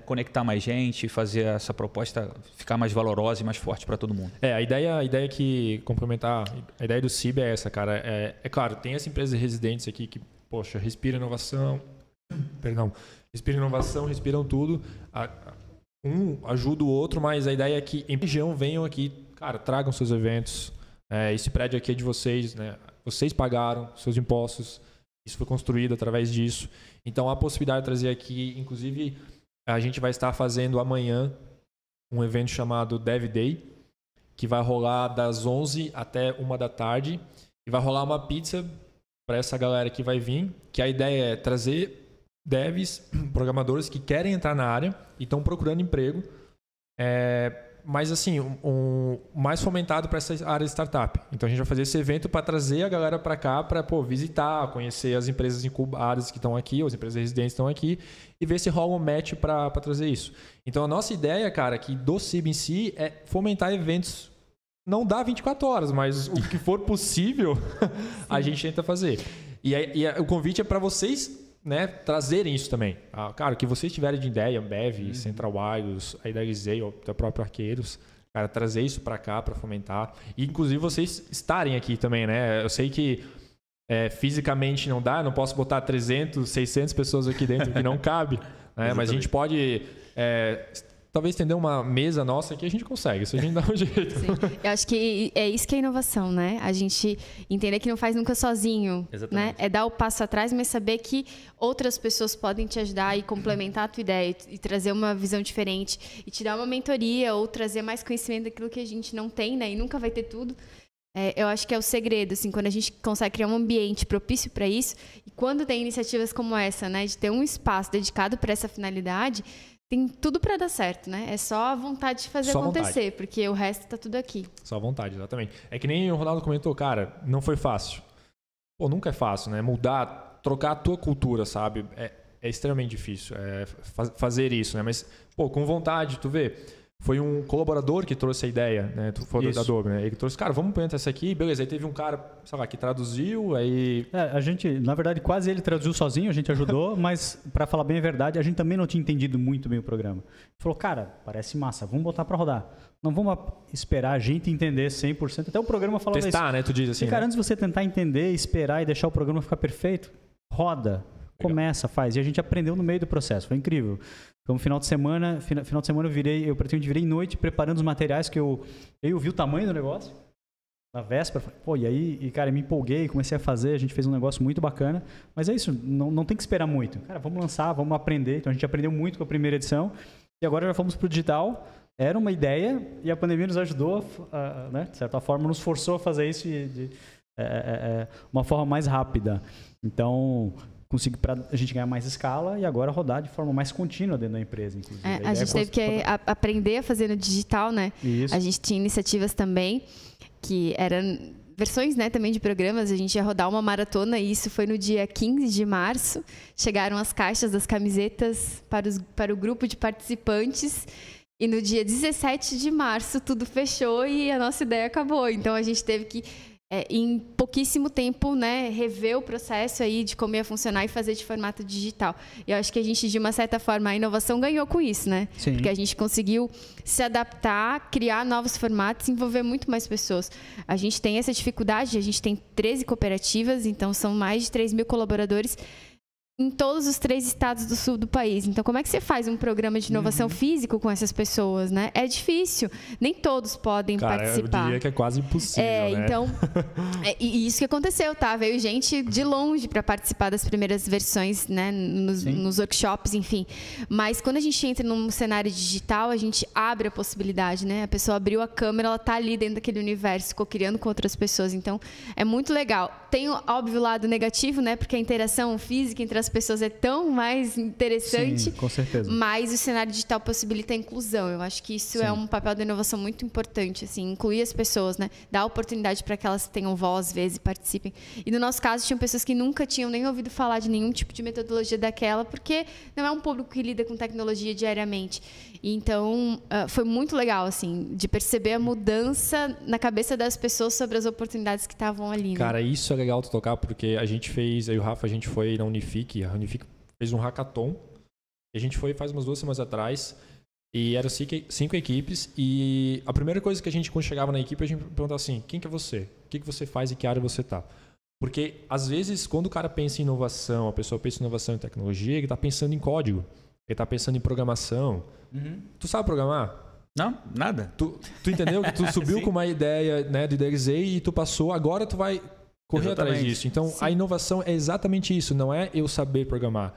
conectar mais gente, fazer essa proposta ficar mais valorosa e mais forte para todo mundo. A ideia que complementar, a ideia do CIB é essa, cara. É claro, tem as empresas residentes aqui que, poxa, respiram inovação, respiram tudo. Um ajuda o outro, mas a ideia é que em região venham aqui, cara, tragam seus eventos. Esse prédio aqui é de vocês, né? Vocês pagaram seus impostos, isso foi construído através disso. Então, há a possibilidade de trazer aqui, inclusive, a gente vai estar fazendo amanhã um evento chamado Dev Day, que vai rolar das 11 até 1 da tarde, e vai rolar uma pizza para essa galera que vai vir, que a ideia é trazer devs, programadores que querem entrar na área e estão procurando emprego, mas assim, mais fomentado para essa área de startup. Então a gente vai fazer esse evento para trazer a galera para cá, para visitar, conhecer as empresas incubadas que estão aqui, ou as empresas residentes que estão aqui, e ver se rola um match para trazer isso. Então a nossa ideia, cara, aqui do CIB em si é fomentar eventos. Não dá 24 horas, mas o que for possível a gente tenta fazer. E o convite é para vocês, né, trazerem isso também. Cara, o que vocês tiverem de ideia, Ambev, Central Wireless, a Idealizei, ou até próprio Arqueiros, cara, trazer isso para cá, para fomentar. E, inclusive, vocês estarem aqui também, né? Eu sei que fisicamente não dá, não posso botar 300, 600 pessoas aqui dentro que não cabe, né? Mas a gente pode... talvez estender uma mesa nossa que a gente consegue, isso a gente dá um jeito. Sim. Eu acho que é isso que é inovação, né? A gente entender que não faz nunca sozinho. Exatamente. Né? É dar o passo atrás, mas saber que outras pessoas podem te ajudar e complementar a tua ideia e trazer uma visão diferente e te dar uma mentoria ou trazer mais conhecimento daquilo que a gente não tem, né? E nunca vai ter tudo. Eu acho que é o segredo, assim, quando a gente consegue criar um ambiente propício para isso e quando tem iniciativas como essa, né? De ter um espaço dedicado para essa finalidade, tem tudo para dar certo, né? É só a vontade de fazer acontecer, porque o resto tá tudo aqui. Só a vontade, exatamente. É que nem o Ronaldo comentou, cara, não foi fácil. Pô, nunca é fácil, né? Mudar, trocar a tua cultura, sabe? É extremamente difícil fazer isso, né? Mas, pô, com vontade, tu vê... Foi um colaborador que trouxe a ideia, né? Tu foi da Adobe, né? Ele trouxe, cara, vamos implementar essa aqui, beleza. Aí teve um cara, sei lá, que traduziu, aí... A gente, na verdade, quase ele traduziu sozinho, a gente ajudou, mas, para falar bem a verdade, a gente também não tinha entendido muito bem o programa. Ele falou, cara, parece massa, vamos botar para rodar. Não vamos esperar a gente entender 100%. Até o programa falava isso. Testar, né? Tu diz assim, cara, antes de você tentar entender, esperar e deixar o programa ficar perfeito, roda, começa, faz. E a gente aprendeu no meio do processo, foi incrível. Então, final de semana eu praticamente virei noite preparando os materiais que eu vi o tamanho do negócio. na véspera, pô, e aí, cara, me empolguei, comecei a fazer, a gente fez um negócio muito bacana, mas é isso, não tem que esperar muito. Cara, vamos lançar, vamos aprender. Então a gente aprendeu muito com a primeira edição e agora já fomos pro digital. Era uma ideia e a pandemia nos ajudou, né, de certa forma, nos forçou a fazer isso de uma forma mais rápida. Então, consegui para a gente ganhar mais escala e agora rodar de forma mais contínua dentro da empresa, inclusive. A gente teve que aprender a fazer no digital, né? Isso. A gente tinha iniciativas também que eram versões, né, também de programas. A gente ia rodar uma maratona e isso foi no dia 15 de março. Chegaram as caixas das camisetas para o grupo de participantes. E no dia 17 de março tudo fechou e a nossa ideia acabou. Então a gente teve que, em pouquíssimo tempo, né, rever o processo aí de como ia funcionar e fazer de formato digital. E eu acho que a gente, de uma certa forma, a inovação ganhou com isso, né? Sim. Porque a gente conseguiu se adaptar, criar novos formatos, envolver muito mais pessoas. A gente tem essa dificuldade, a gente tem 13 cooperativas, então são mais de 3.000 colaboradores em todos os 3 estados do sul do país. Então, como é que você faz um programa de inovação físico com essas pessoas, né? É difícil. Nem todos podem participar. Eu diria que é quase impossível, né? Então, e isso que aconteceu, tá? Veio gente de longe para participar das primeiras versões, né? Nos workshops, enfim. Mas quando a gente entra num cenário digital, a gente abre a possibilidade, né? A pessoa abriu a câmera, ela tá ali dentro daquele universo, co-criando com outras pessoas. Então, é muito legal. Tem o óbvio lado negativo, né? Porque a interação física entre as pessoas é tão mais interessante. Sim, com certeza. Mas o cenário digital possibilita a inclusão. Eu acho que isso é um papel da inovação muito importante, assim, incluir as pessoas, né? Dar oportunidade para que elas tenham voz, às vezes, e participem. E no nosso caso, tinham pessoas que nunca tinham nem ouvido falar de nenhum tipo de metodologia daquela, porque não é um público que lida com tecnologia diariamente. E então, foi muito legal, assim, de perceber a mudança na cabeça das pessoas sobre as oportunidades que estavam ali, né? Cara, isso é legal tu tocar, porque a gente fez, eu e o Rafa, a gente foi na Unifique, a Unifique fez um hackathon, e a gente foi faz umas 2 semanas atrás, e eram 5 equipes, e a primeira coisa que a gente, quando chegava na equipe, a gente perguntava assim, quem que é você? O que você faz e que área você tá? Porque, às vezes, quando o cara pensa em inovação, a pessoa pensa em inovação em tecnologia, ele tá pensando em código, ele tá pensando em programação. Tu sabe programar? Não, nada. Tu entendeu que tu subiu com uma ideia, né, do idealizei e tu passou, agora tu vai correr atrás disso. Então, a inovação é exatamente isso, não é eu saber programar.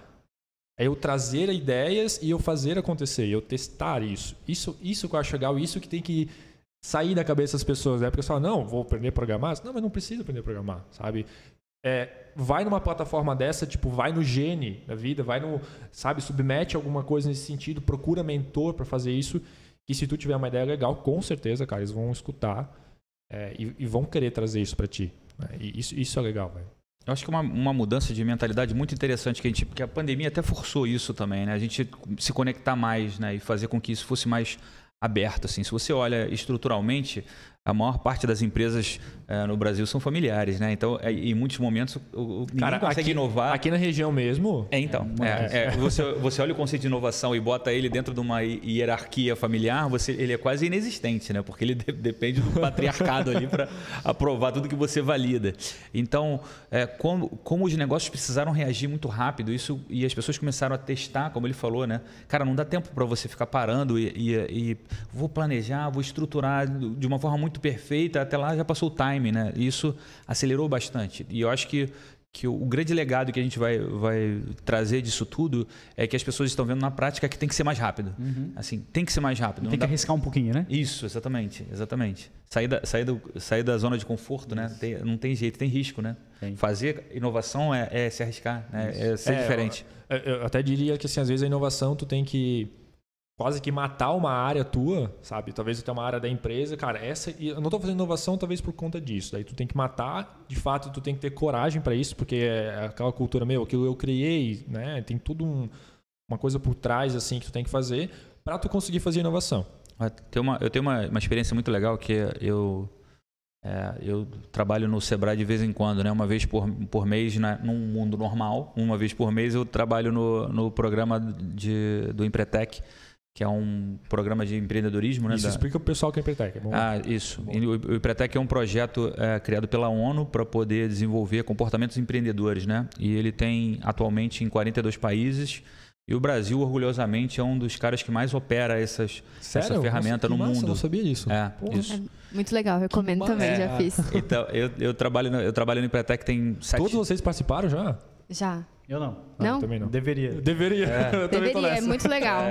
É eu trazer ideias e eu fazer acontecer, eu testar isso. Isso que eu acho legal, isso que tem que sair da cabeça das pessoas, né? Porque você fala, não, vou aprender a programar. Não, mas não precisa aprender a programar, sabe? Vai numa plataforma dessa, tipo, vai no Gene da vida, vai no, sabe, submete alguma coisa nesse sentido, procura mentor para fazer isso, que se tu tiver uma ideia legal, com certeza, cara, eles vão escutar e vão querer trazer isso para ti. E isso é legal, velho. Eu acho que uma mudança de mentalidade muito interessante porque a pandemia até forçou isso também, né? A gente se conectar mais, né? E fazer com que isso fosse mais aberto, assim. Se você olha estruturalmente, a maior parte das empresas no Brasil são familiares, né? Então, em muitos momentos, ninguém consegue inovar. Aqui na região mesmo... Você olha o conceito de inovação e bota ele dentro de uma hierarquia familiar, ele é quase inexistente, né? Porque ele depende do patriarcado ali para aprovar tudo que você valida. Então, como os negócios precisaram reagir muito rápido, e as pessoas começaram a testar, como ele falou, né? Cara, não dá tempo para você ficar parando e vou planejar, vou estruturar de uma forma muito perfeita, até lá já passou o time, né? E isso acelerou bastante. E eu acho que o grande legado que a gente vai trazer disso tudo é que as pessoas estão vendo na prática que tem que ser mais rápido. Assim, tem que ser mais rápido. Tem que arriscar um pouquinho, né? Isso, exatamente. Sair da zona de conforto, né? Não tem jeito, tem risco, né? Fazer inovação é se arriscar, né? É ser diferente. Eu até diria que, assim, às vezes a inovação tu tem que quase que matar uma área tua, sabe? Talvez tu tenha uma área da empresa, cara, eu não tô fazendo inovação talvez por conta disso. Daí tu tem que matar, de fato, tu tem que ter coragem para isso, porque é aquela cultura, aquilo eu criei, né? Tem tudo uma coisa por trás, assim, que tu tem que fazer para tu conseguir fazer inovação. Eu tenho uma experiência muito legal que eu trabalho no Sebrae de vez em quando, né? Uma vez por mês, num mundo normal, uma vez por mês eu trabalho no programa do Empretec, que é um programa de empreendedorismo, né? Isso, explica para o pessoal que é Empretec. Isso. O Empretec é um projeto criado pela ONU para poder desenvolver comportamentos empreendedores, né? E ele tem atualmente em 42 países E o Brasil, orgulhosamente, é um dos caras que mais opera essa ferramenta no mundo. Eu não sabia disso. Isso. É muito legal, recomendo também, já fiz. Então, eu trabalho no Empretec tem 7... Todos vocês participaram já? Já. Eu não. Não? Também não. Deveria. Eu também tô nessa. É muito legal.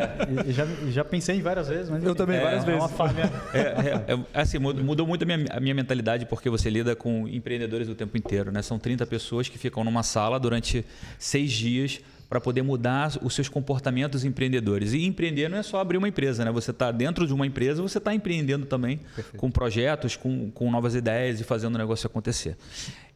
Já pensei em várias vezes, mas... Eu também, várias vezes. É uma falha. Assim, mudou muito a minha mentalidade, porque você lida com empreendedores o tempo inteiro, né? São 30 pessoas que ficam numa sala durante 6 dias para poder mudar os seus comportamentos empreendedores. E empreender não é só abrir uma empresa, né? Você está dentro de uma empresa, você está empreendendo também. Perfeito. Com projetos, com novas ideias e fazendo o negócio acontecer.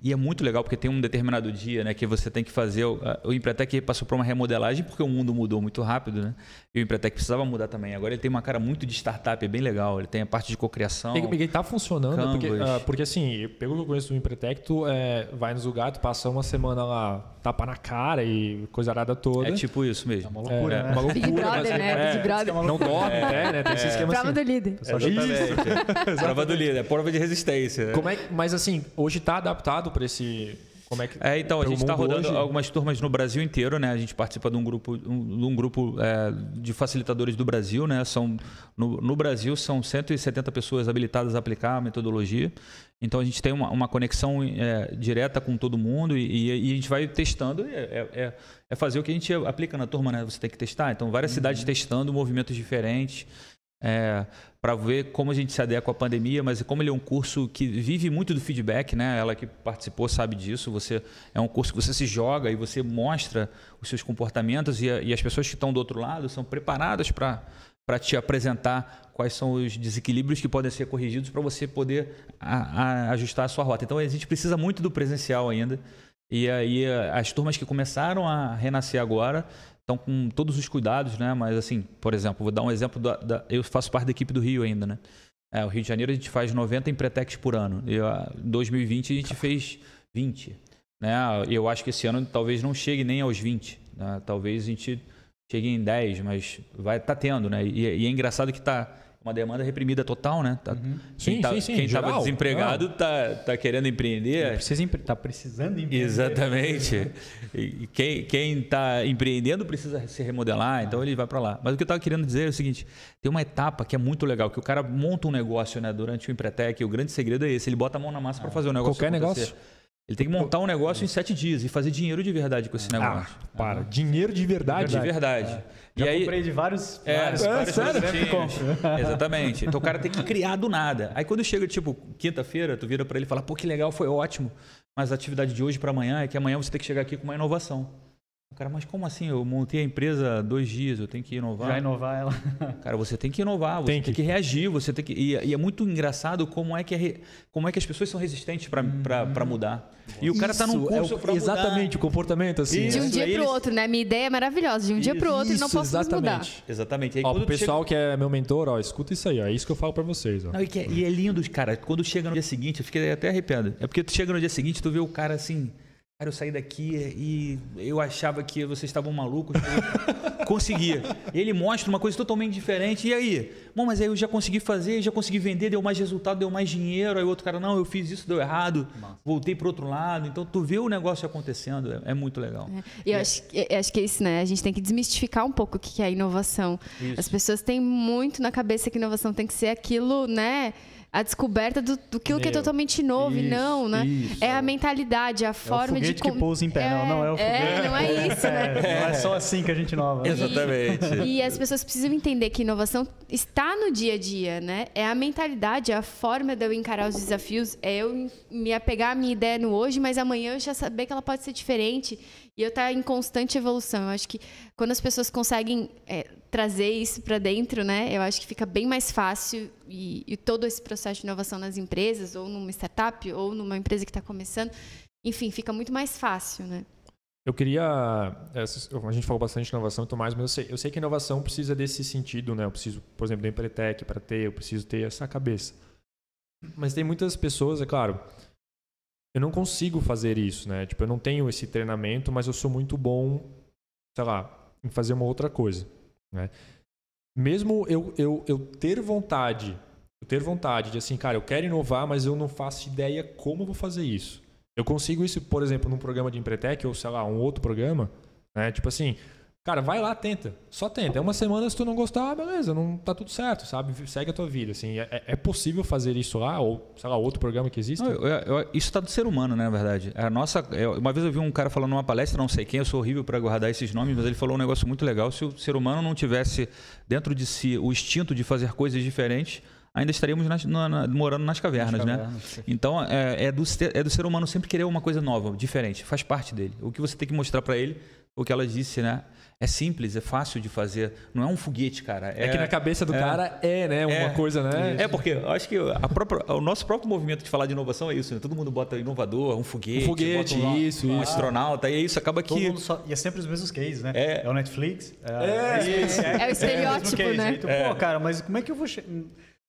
E é muito legal, porque tem um determinado dia, né, que você tem que fazer... O Empretec passou por uma remodelagem, porque o mundo mudou muito rápido, né? E o Empretec precisava mudar também. Agora ele tem uma cara muito de startup, é bem legal. Ele tem a parte de cocriação. Ele tá funcionando, porque assim, pelo que eu conheço do Empretec, tu vai nos lugares, tu passa uma semana lá, tapa na cara e coisa arada toda. É tipo isso mesmo. É uma loucura, né? Uma loucura. Big Brother, né? Big Brother. Não dorme, né? Tem esse esquema Prova do líder. Exatamente. Prova do líder, prova de resistência. Mas assim, hoje tá adaptado para esse... Como é que então, a gente está rodando hoje? Algumas turmas no Brasil inteiro, né? A gente participa de um grupo de facilitadores do Brasil, né? No Brasil são 170 pessoas habilitadas a aplicar a metodologia. Então a gente tem uma conexão direta com todo mundo e a gente vai testando. É fazer o que a gente aplica na turma, né? Você tem que testar. Então várias cidades testando movimentos diferentes. Para ver como a gente se adequa à pandemia, mas como ele é um curso que vive muito do feedback, né? Ela que participou sabe disso. É um curso que você se joga e você mostra os seus comportamentos e as pessoas que estão do outro lado são preparadas para te apresentar quais são os desequilíbrios que podem ser corrigidos para você poder ajustar a sua rota. Então a gente precisa muito do presencial ainda. E aí as turmas que começaram a renascer agora estão com todos os cuidados, né? Mas assim, por exemplo, vou dar um exemplo eu faço parte da equipe do Rio ainda, né? O Rio de Janeiro a gente faz 90 Empretecs por ano. Em 2020 a gente fez 20, né? Eu acho que esse ano talvez não chegue nem aos 20, né? Talvez a gente chegue em 10, mas vai estar tendo, né? E é engraçado que tá uma demanda reprimida total, né? Sim. Quem estava desempregado tá querendo empreender. Está precisando empreender. Exatamente. E quem está empreendendo precisa se remodelar, então ele vai para lá. Mas o que eu estava querendo dizer é o seguinte, tem uma etapa que é muito legal, que o cara monta um negócio, né, durante o Empretec, e o grande segredo é esse, ele bota a mão na massa para fazer o negócio Qualquer acontecer. Negócio? Ele tem que montar um negócio em 7 dias e fazer dinheiro de verdade com esse negócio. Dinheiro de verdade? De verdade. Já comprei de vários Exatamente. Então o cara tem que criar do nada. Aí quando chega, tipo, quinta-feira, tu vira para ele e fala, pô, que legal, foi ótimo. Mas a atividade de hoje para amanhã é que amanhã você tem que chegar aqui com uma inovação. O cara, mas como assim? Eu montei a empresa 2 dias, eu tenho que inovar. Já inovar ela. Cara, você tem que inovar, você tem que reagir, você tem que... E é muito engraçado como é que as pessoas são resistentes para mudar. E o cara tá num curso para mudar. Exatamente, o comportamento assim. De um dia para o outro, né? Minha ideia é maravilhosa. De um dia para o outro e não posso mais mudar. Exatamente. Aí, o pessoal que é meu mentor, escuta isso aí. É isso que eu falo para vocês. Não, e é lindo, cara. Quando chega no dia seguinte, eu fiquei até arrepiado. É porque tu chega no dia seguinte, tu vê o cara assim... Cara, eu saí daqui e eu achava que vocês estavam malucos. Conseguia. E ele mostra uma coisa totalmente diferente. E aí? Bom, mas aí eu já consegui fazer, já consegui vender, deu mais resultado, deu mais dinheiro. Aí o outro cara, não, eu fiz isso, deu errado. Voltei para o outro lado. Então, tu vê o negócio acontecendo. É muito legal. E eu acho que é isso, né? A gente tem que desmistificar um pouco o que é inovação. Isso. As pessoas têm muito na cabeça que inovação tem que ser aquilo, né? A descoberta do que é totalmente novo. E não, né? É a mentalidade, a forma de... que pousa em pé, não é o foguete. Não é isso, né? Não é só assim que a gente inova. Exatamente. E as pessoas precisam entender que inovação está no dia a dia, né? É a mentalidade, é a forma de eu encarar os desafios, é eu me apegar à minha ideia no hoje, mas amanhã eu já saber que ela pode ser diferente e eu estar em constante evolução. Eu acho que quando as pessoas conseguem trazer isso para dentro, né? Eu acho que fica bem mais fácil e todo esse processo de inovação nas empresas, ou numa startup, ou numa empresa que está começando, enfim, fica muito mais fácil, né? Eu queria... A gente falou bastante de inovação e tudo mais, mas eu sei que a inovação precisa desse sentido, né? Eu preciso, por exemplo, do Empretec para eu preciso ter essa cabeça. Mas tem muitas pessoas, é claro, eu não consigo fazer isso, né? Tipo, eu não tenho esse treinamento, mas eu sou muito bom, sei lá, em fazer uma outra coisa, né? Mesmo eu ter vontade de assim, cara, eu quero inovar, mas eu não faço ideia como eu vou fazer isso. Eu consigo isso, por exemplo, num programa de Empretec ou, sei lá, um outro programa, né? Tipo assim, Cara, vai lá, tenta. Só tenta. É uma semana, se tu não gostar, beleza, não tá tudo certo, sabe? Segue a tua vida, assim. É possível fazer isso lá, ou, sei lá, outro programa que existe? Isso tá do ser humano, né, na verdade. Uma vez eu vi um cara falando numa palestra, não sei quem, eu sou horrível para guardar esses nomes, mas ele falou um negócio muito legal. Se o ser humano não tivesse dentro de si o instinto de fazer coisas diferentes, ainda estaríamos morando nas cavernas, né? Então, é do ser humano sempre querer uma coisa nova, diferente, faz parte dele. O que você tem que mostrar para ele, o que ela disse, né? É simples, é fácil de fazer. Não é um foguete, cara. É que na cabeça do cara né? Uma coisa, né? Porque eu acho que o nosso próprio movimento de falar de inovação é isso, né? Todo mundo bota inovador, um foguete, bota um astronauta, e é isso, acaba que... E é sempre os mesmos cases, né? É o Netflix. É o estereótipo, né? Aí tu, pô, cara, mas como é que eu vou...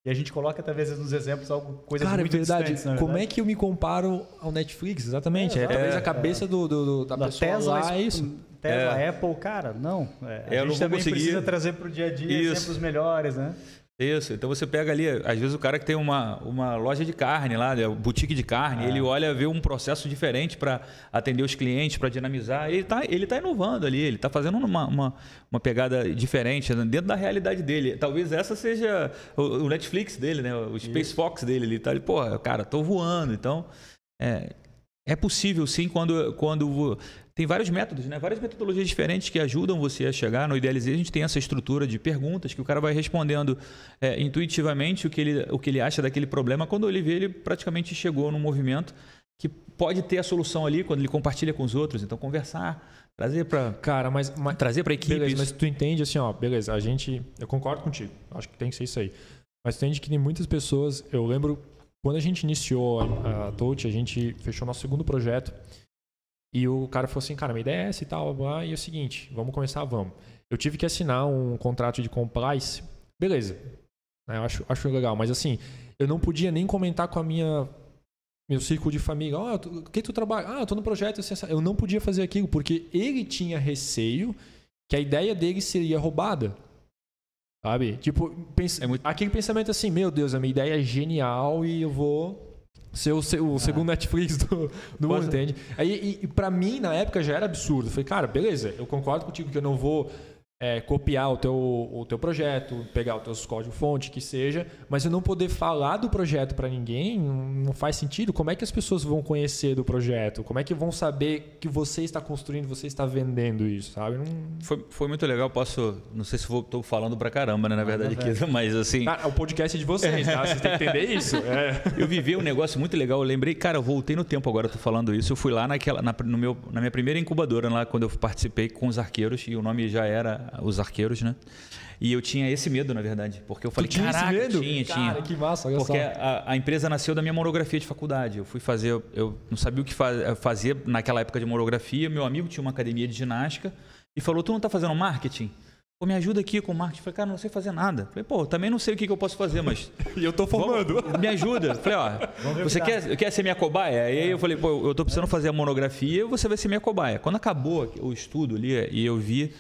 E a gente coloca, até vezes, nos exemplos, coisas muito verdade. distantes. Como é que eu me comparo ao Netflix? Exatamente. Talvez a cabeça da pessoa Tesla, lá, isso. Tesla, Apple, cara, não. A gente também precisa trazer para o dia a dia exemplos melhores, né? Isso, então você pega ali, às vezes o cara que tem uma loja de carne lá, boutique de carne, ele olha, vê um processo diferente para atender os clientes, para dinamizar, ele tá inovando ali, ele está fazendo uma pegada diferente dentro da realidade dele. Talvez essa seja o Netflix dele, né? O Space Fox dele, ele tá ali, pô, cara, tô voando, então é possível sim quando tem vários métodos, né? Várias metodologias diferentes que ajudam você a chegar. No Idealizei a gente tem essa estrutura de perguntas que o cara vai respondendo intuitivamente o que ele acha daquele problema. Quando ele vê, ele praticamente chegou num movimento que pode ter a solução ali quando ele compartilha com os outros. Então, conversar, trazer para... Cara, mas trazer para a equipe. Beleza, mas tu entende assim, ó, beleza, eu concordo contigo, acho que tem que ser isso aí. Mas tu entende que tem muitas pessoas, eu lembro, quando a gente iniciou a Touch, a gente fechou nosso segundo projeto, e o cara falou assim, cara, minha ideia é essa e tal, e é o seguinte, vamos começar, vamos. Eu tive que assinar um contrato de compliance, beleza, eu acho legal, mas assim, eu não podia nem comentar com meu círculo de família, o que tu trabalha? Eu tô no projeto, eu não podia fazer aquilo, porque ele tinha receio que a ideia dele seria roubada, sabe? Tipo, aquele pensamento assim, meu Deus, a minha ideia é genial e eu vou... ser o segundo Netflix do mundo, entende? Aí, e pra mim, na época, já era absurdo. Eu falei, cara, beleza, eu concordo contigo que eu não vou copiar o teu projeto, pegar os teus códigos-fonte, que seja, mas eu não poder falar do projeto pra ninguém não faz sentido. Como é que as pessoas vão conhecer do projeto? Como é que vão saber que você está construindo, você está vendendo isso, sabe? Foi muito legal, não sei se estou falando pra caramba, né, na verdade, mas assim... O podcast é de vocês, tá? Vocês têm que entender isso. Eu vivi um negócio muito legal, eu lembrei, cara, eu voltei no tempo agora, eu tô falando isso, eu fui lá na minha primeira incubadora, lá quando eu participei com os arqueiros, e o nome já era Os Arqueiros, né? E eu tinha esse medo, na verdade, porque eu falei, caraca, tinha. Cara, que massa, olha porque só. A empresa nasceu da minha monografia de faculdade. Eu fui fazer, eu não sabia o que fazer naquela época de monografia. Meu amigo tinha uma academia de ginástica e falou, tu não tá fazendo marketing? Pô, me ajuda aqui com marketing. Eu falei, cara, não sei fazer nada. Eu falei, pô, também não sei o que eu posso fazer, mas... E eu tô formando. Me ajuda. Eu falei, você quer ser minha cobaia? E aí eu falei, pô, eu tô precisando fazer a monografia, você vai ser minha cobaia. Quando acabou o estudo ali, e eu vi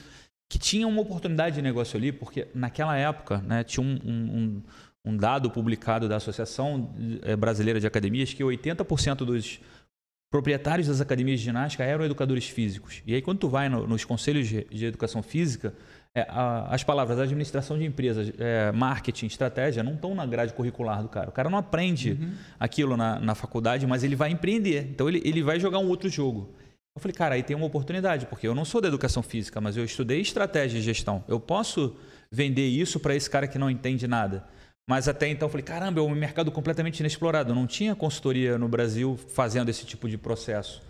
que tinha uma oportunidade de negócio ali, porque naquela época, né, tinha um dado publicado da Associação Brasileira de Academias que 80% dos proprietários das academias de ginástica eram educadores físicos. E aí, quando tu vai nos conselhos de educação física, as palavras administração de empresas, marketing, estratégia, não estão na grade curricular do cara. O cara não aprende aquilo na faculdade, mas ele vai empreender. Então, ele vai jogar um outro jogo. Eu falei, cara, aí tem uma oportunidade, porque eu não sou da educação física, mas eu estudei estratégia e gestão. Eu posso vender isso para esse cara que não entende nada. Mas até então eu falei, caramba, é um mercado completamente inexplorado. Eu não tinha consultoria no Brasil fazendo esse tipo de processo.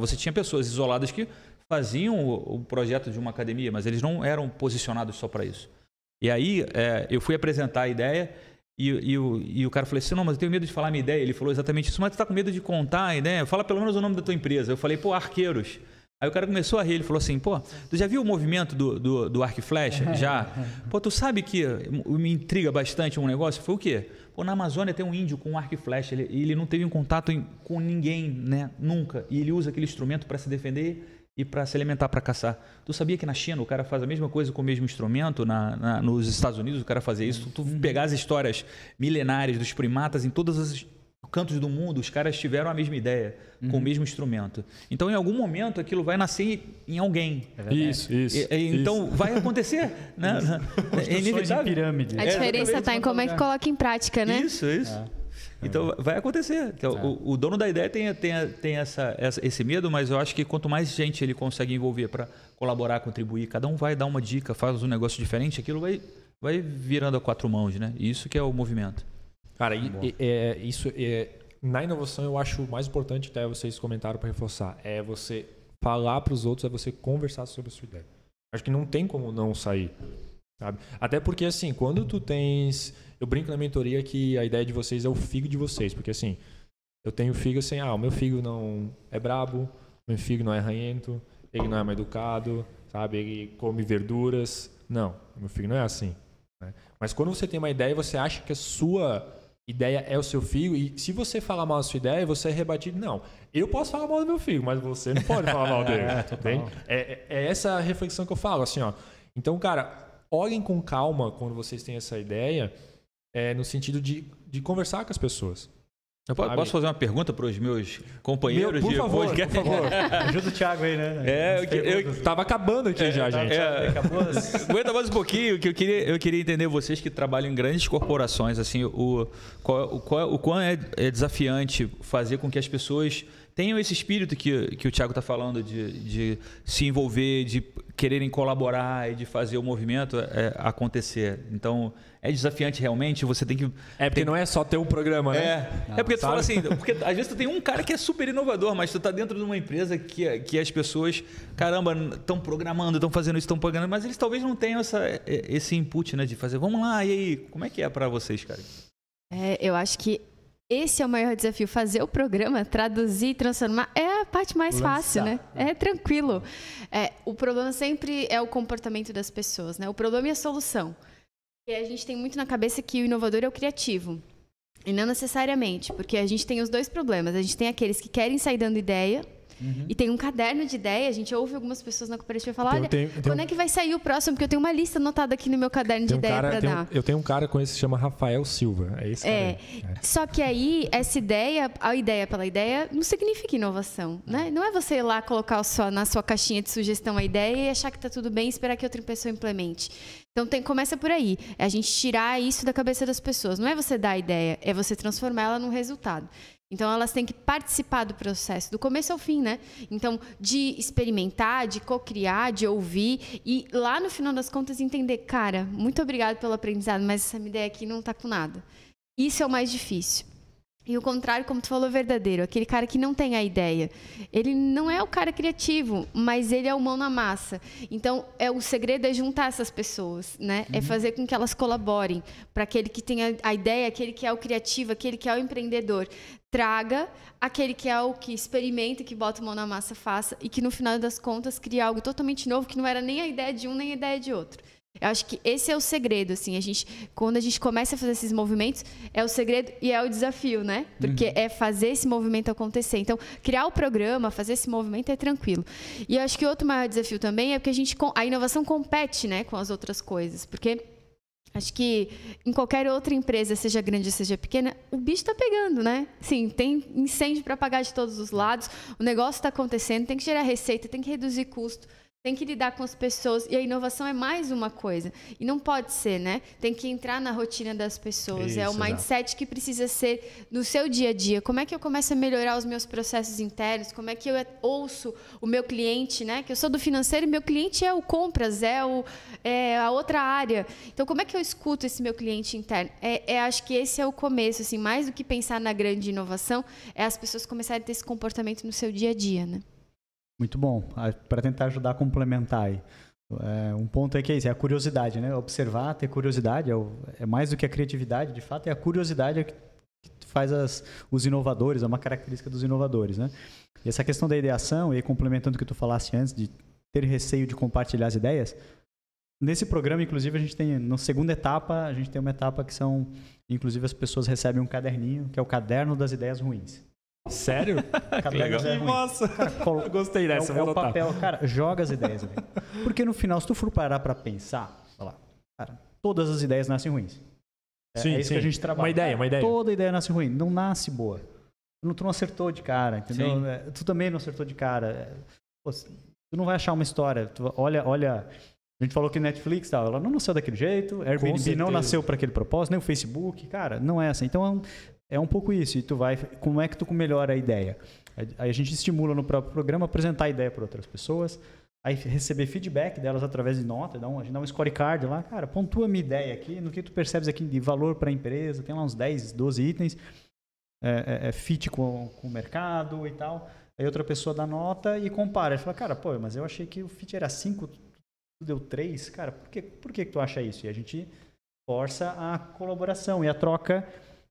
Você tinha pessoas isoladas que faziam o projeto de uma academia, mas eles não eram posicionados só para isso. E aí eu fui apresentar a ideia e o cara falou assim, não, mas eu tenho medo de falar a minha ideia. Ele falou exatamente isso, mas tu tá com medo de contar a ideia? Fala pelo menos o nome da tua empresa. Eu falei, pô, Arqueiros. Aí o cara começou a rir, ele falou assim, pô, tu já viu o movimento do arco e flecha? Já. Pô, tu sabe que me intriga bastante um negócio? Foi o quê? Pô, na Amazônia tem um índio com um arco e flecha, ele não teve um contato com ninguém, né? Nunca. E ele usa aquele instrumento para se defender e para se alimentar, para caçar. Tu sabia que na China o cara faz a mesma coisa com o mesmo instrumento? Nos Estados Unidos o cara fazia isso. Tu pegar as histórias milenares dos primatas em todas as cantos do mundo, os caras tiveram a mesma ideia, com o mesmo instrumento. Então, em algum momento, aquilo vai nascer em alguém. Isso. Então, vai acontecer, né? É inevitável. Pirâmide. A diferença está em como é que coloca em prática, né? Isso. Então, vai acontecer. Então, o dono da ideia tem esse medo, mas eu acho que quanto mais gente ele consegue envolver para colaborar, contribuir, cada um vai dar uma dica, faz um negócio diferente, aquilo vai virando a 4 mãos, né? Isso que é o movimento. Cara, na inovação eu acho o mais importante, até vocês comentaram para reforçar, é você falar para os outros, é você conversar sobre a sua ideia. Acho que não tem como não sair, sabe? Até porque, assim, quando tu tens... Eu brinco na mentoria que a ideia de vocês é o figo de vocês, porque, assim, eu tenho figo assim, o meu figo não é brabo, meu figo não é ranhento, ele não é mais educado, sabe? Ele come verduras. Não, meu figo não é assim, né? Mas quando você tem uma ideia, você acha que a sua ideia é o seu figo, e se você falar mal da sua ideia, você é rebatido. Não, eu posso falar mal do meu figo, mas você não pode falar mal dele. É essa reflexão que eu falo, assim, ó. Então, cara, olhem com calma quando vocês têm essa ideia, no sentido de conversar com as pessoas. Eu posso fazer uma pergunta para os meus companheiros por favor. Ajuda o Thiago aí, né? Eu tava acabando aqui já, gente. Aguenta mais um pouquinho, que eu queria entender vocês que trabalham em grandes corporações, assim, o quão é desafiante fazer com que as pessoas tenham esse espírito que o Thiago está falando de se envolver, de quererem colaborar e de fazer o movimento acontecer. Então, é desafiante realmente, você tem que... porque não é só ter um programa, né? Porque tu fala assim, porque às vezes tu tem um cara que é super inovador, mas tu tá dentro de uma empresa que as pessoas, caramba, estão programando, estão fazendo isso, estão programando, mas eles talvez não tenham esse input, né, de fazer, vamos lá, e aí, como é que é para vocês, cara? Eu acho que esse é o maior desafio, fazer o programa, traduzir, transformar, é a parte mais fácil, né? É tranquilo. O problema sempre é o comportamento das pessoas, né? O problema é a solução. E a gente tem muito na cabeça que o inovador é o criativo. E não necessariamente, porque a gente tem os dois problemas. A gente tem aqueles que querem sair dando ideia, e tem um caderno de ideia. A gente ouve algumas pessoas na cooperativa falar, quando é que vai sair o próximo? Porque eu tenho uma lista anotada aqui no meu caderno de ideia para dar. Eu tenho um cara com esse que se chama Rafael Silva. É esse cara. Só que aí, essa ideia, a ideia pela ideia, não significa inovação, né? Não é você ir lá colocar na sua caixinha de sugestão a ideia e achar que está tudo bem e esperar que outra pessoa implemente. Então, começa por aí. É a gente tirar isso da cabeça das pessoas. Não é você dar a ideia, é você transformar ela num resultado. Então, elas têm que participar do processo, do começo ao fim, né? Então, de experimentar, de co-criar, de ouvir e lá no final das contas entender, cara, muito obrigado pelo aprendizado, mas essa minha ideia aqui não está com nada. Isso é o mais difícil. E o contrário, como tu falou, é verdadeiro. Aquele cara que não tem a ideia. Ele não é o cara criativo, mas ele é o mão na massa. Então, o segredo é juntar essas pessoas, né? É fazer com que elas colaborem. Para aquele que tem a ideia, aquele que é o criativo, aquele que é o empreendedor. Traga aquele que é o que experimenta, que bota a mão na massa, faça. E que, no final das contas, cria algo totalmente novo, que não era nem a ideia de um, nem a ideia de outro. Eu acho que esse é o segredo, assim, quando a gente começa a fazer esses movimentos, é o segredo e é o desafio, né? Porque é fazer esse movimento acontecer. Então, criar o programa, fazer esse movimento é tranquilo. E eu acho que outro maior desafio também é porque a inovação compete, né, com as outras coisas, porque acho que em qualquer outra empresa, seja grande ou seja pequena, o bicho está pegando, né? Sim, tem incêndio para apagar de todos os lados, o negócio está acontecendo, tem que gerar receita, tem que reduzir custo. Tem que lidar com as pessoas. E a inovação é mais uma coisa. E não pode ser, né? Tem que entrar na rotina das pessoas. Isso, é o mindset que precisa ser no seu dia a dia. Como é que eu começo a melhorar os meus processos internos? Como é que eu ouço o meu cliente, né? Que eu sou do financeiro e meu cliente é o compras, é a outra área. Então, como é que eu escuto esse meu cliente interno? Acho que esse é o começo, assim, mais do que pensar na grande inovação, é as pessoas começarem a ter esse comportamento no seu dia a dia, né? Muito bom. Para tentar ajudar a complementar aí. Um ponto é que é a curiosidade, né? Observar, ter curiosidade é mais do que a criatividade, de fato, é a curiosidade que faz os inovadores, é uma característica dos inovadores, né? E essa questão da ideação, e complementando o que tu falaste antes, de ter receio de compartilhar as ideias, nesse programa, inclusive, a gente tem, na segunda etapa, a gente tem uma etapa que são, inclusive, as pessoas recebem um caderninho, que é o caderno das ideias ruins. Sério? Que massa! Eu gostei dessa, é o papel, cara, joga as ideias ali. Porque no final, se tu for parar para pensar, olha lá, cara, todas as ideias nascem ruins. Sim, é isso que a gente trabalha. Uma ideia. Toda ideia nasce ruim, não nasce boa. Tu não acertou de cara, entendeu? Tu também não acertou de cara. Pô, tu não vai achar uma história. Olha, a gente falou que Netflix, ela não nasceu daquele jeito, Airbnb não nasceu para aquele propósito, nem o Facebook, cara, não é assim. Então é um pouco isso. E como é que tu melhora a ideia? Aí a gente estimula no próprio programa apresentar a ideia para outras pessoas, aí receber feedback delas através de nota, a gente dá um scorecard lá, cara, pontua a minha ideia aqui, no que tu percebes aqui de valor para a empresa, tem lá uns 10, 12 itens, fit com o mercado e tal. Aí outra pessoa dá nota e compara. Ele fala, cara, pô, mas eu achei que o fit era 5, tu deu 3. Cara, por que tu acha isso? E a gente força a colaboração e a troca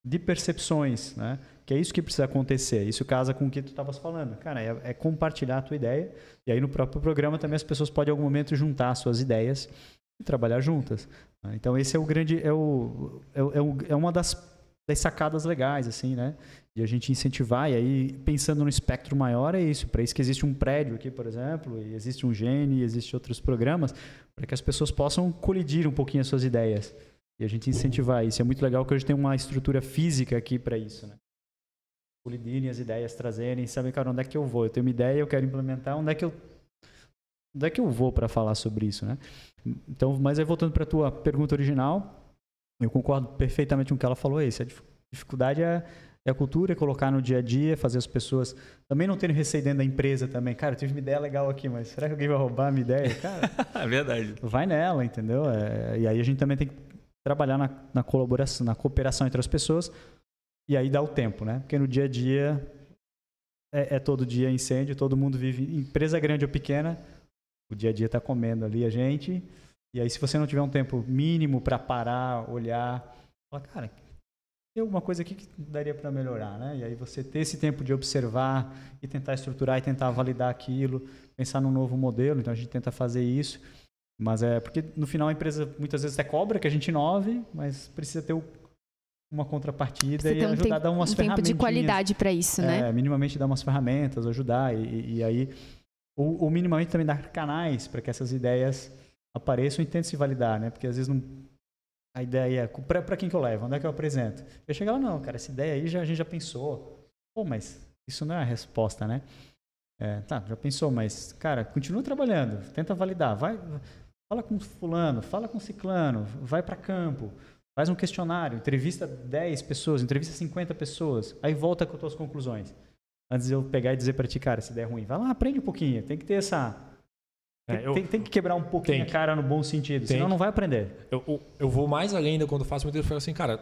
de percepções, né? Que é isso que precisa acontecer. Isso casa com o que tu estavas falando. Cara, é compartilhar a tua ideia. E aí no próprio programa também as pessoas podem em algum momento juntar suas ideias e trabalhar juntas. Então esse é o grande... É uma das sacadas legais, assim, né? E a gente incentivar, e aí pensando no espectro maior é isso, para isso que existe um prédio aqui, por exemplo, e existe um Gene, e existe outros programas, para que as pessoas possam colidir um pouquinho as suas ideias. E a gente incentivar isso. É muito legal que hoje tem uma estrutura física aqui para isso, né? Colidirem as ideias, trazerem, saber, cara, onde é que eu vou? Eu tenho uma ideia, eu quero implementar, onde é que eu vou para falar sobre isso, né? Então, mas aí voltando para a tua pergunta original, eu concordo perfeitamente com o que ela falou. A dificuldade é a cultura, é colocar no dia a dia, fazer as pessoas também não terem receio dentro da empresa também. Cara, eu tive uma ideia legal aqui, mas será que alguém vai roubar a minha ideia? Cara, é verdade. Vai nela, entendeu? E aí a gente também tem que trabalhar na colaboração, na cooperação entre as pessoas, e aí dá o tempo, né? Porque no dia a dia é todo dia incêndio, todo mundo vive, empresa grande ou pequena, o dia a dia está comendo ali a gente. E aí, se você não tiver um tempo mínimo para parar, olhar, falar, cara, tem alguma coisa aqui que daria para melhorar, né? E aí você ter esse tempo de observar e tentar estruturar e tentar validar aquilo, pensar num novo modelo. Então, a gente tenta fazer isso. Mas porque no final a empresa muitas vezes até cobra que a gente inove, mas precisa ter uma contrapartida e ajudar a dar umas ferramentas. Tempo de qualidade para isso, né? Minimamente dar umas ferramentas, ajudar e aí... Ou minimamente também dar canais para que essas ideias apareçam e tentem se validar, né? Porque às vezes a ideia é para quem que eu levo? Onde é que eu apresento? Eu chego lá, não, cara, essa ideia aí a gente já pensou. Pô, mas isso não é a resposta, né? Tá, já pensou, mas, cara, continua trabalhando, tenta validar, fala com fulano, fala com ciclano, vai para campo, faz um questionário, entrevista 10 pessoas, entrevista 50 pessoas, aí volta com as tuas conclusões. Antes de eu pegar e dizer para ti, cara, essa ideia é ruim. Vai lá, aprende um pouquinho, tem que ter essa... Tem que quebrar um pouquinho a cara no bom sentido, senão não vai aprender. Eu vou mais além ainda quando faço muito tempo, eu falo assim, cara,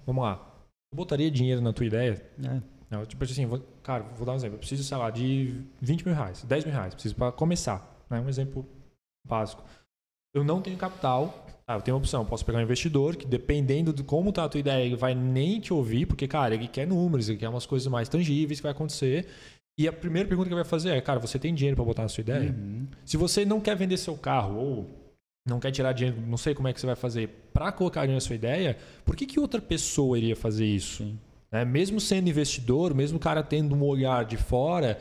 vamos lá, eu botaria dinheiro na tua ideia? Não, tipo assim, cara, vou dar um exemplo, eu preciso, sei lá, de 20 mil reais, 10 mil reais, preciso para começar, né? Um exemplo básico. Eu não tenho capital, eu tenho uma opção, eu posso pegar um investidor que, dependendo de como tá a tua ideia, ele vai nem te ouvir, porque, cara, ele quer números, ele quer umas coisas mais tangíveis que vai acontecer. E a primeira pergunta que ele vai fazer é, cara, você tem dinheiro para botar na sua ideia? Uhum. Se você não quer vender seu carro ou não quer tirar dinheiro, não sei como é que você vai fazer para colocar dinheiro na sua ideia, por que outra pessoa iria fazer isso? Mesmo sendo investidor, mesmo o cara tendo um olhar de fora,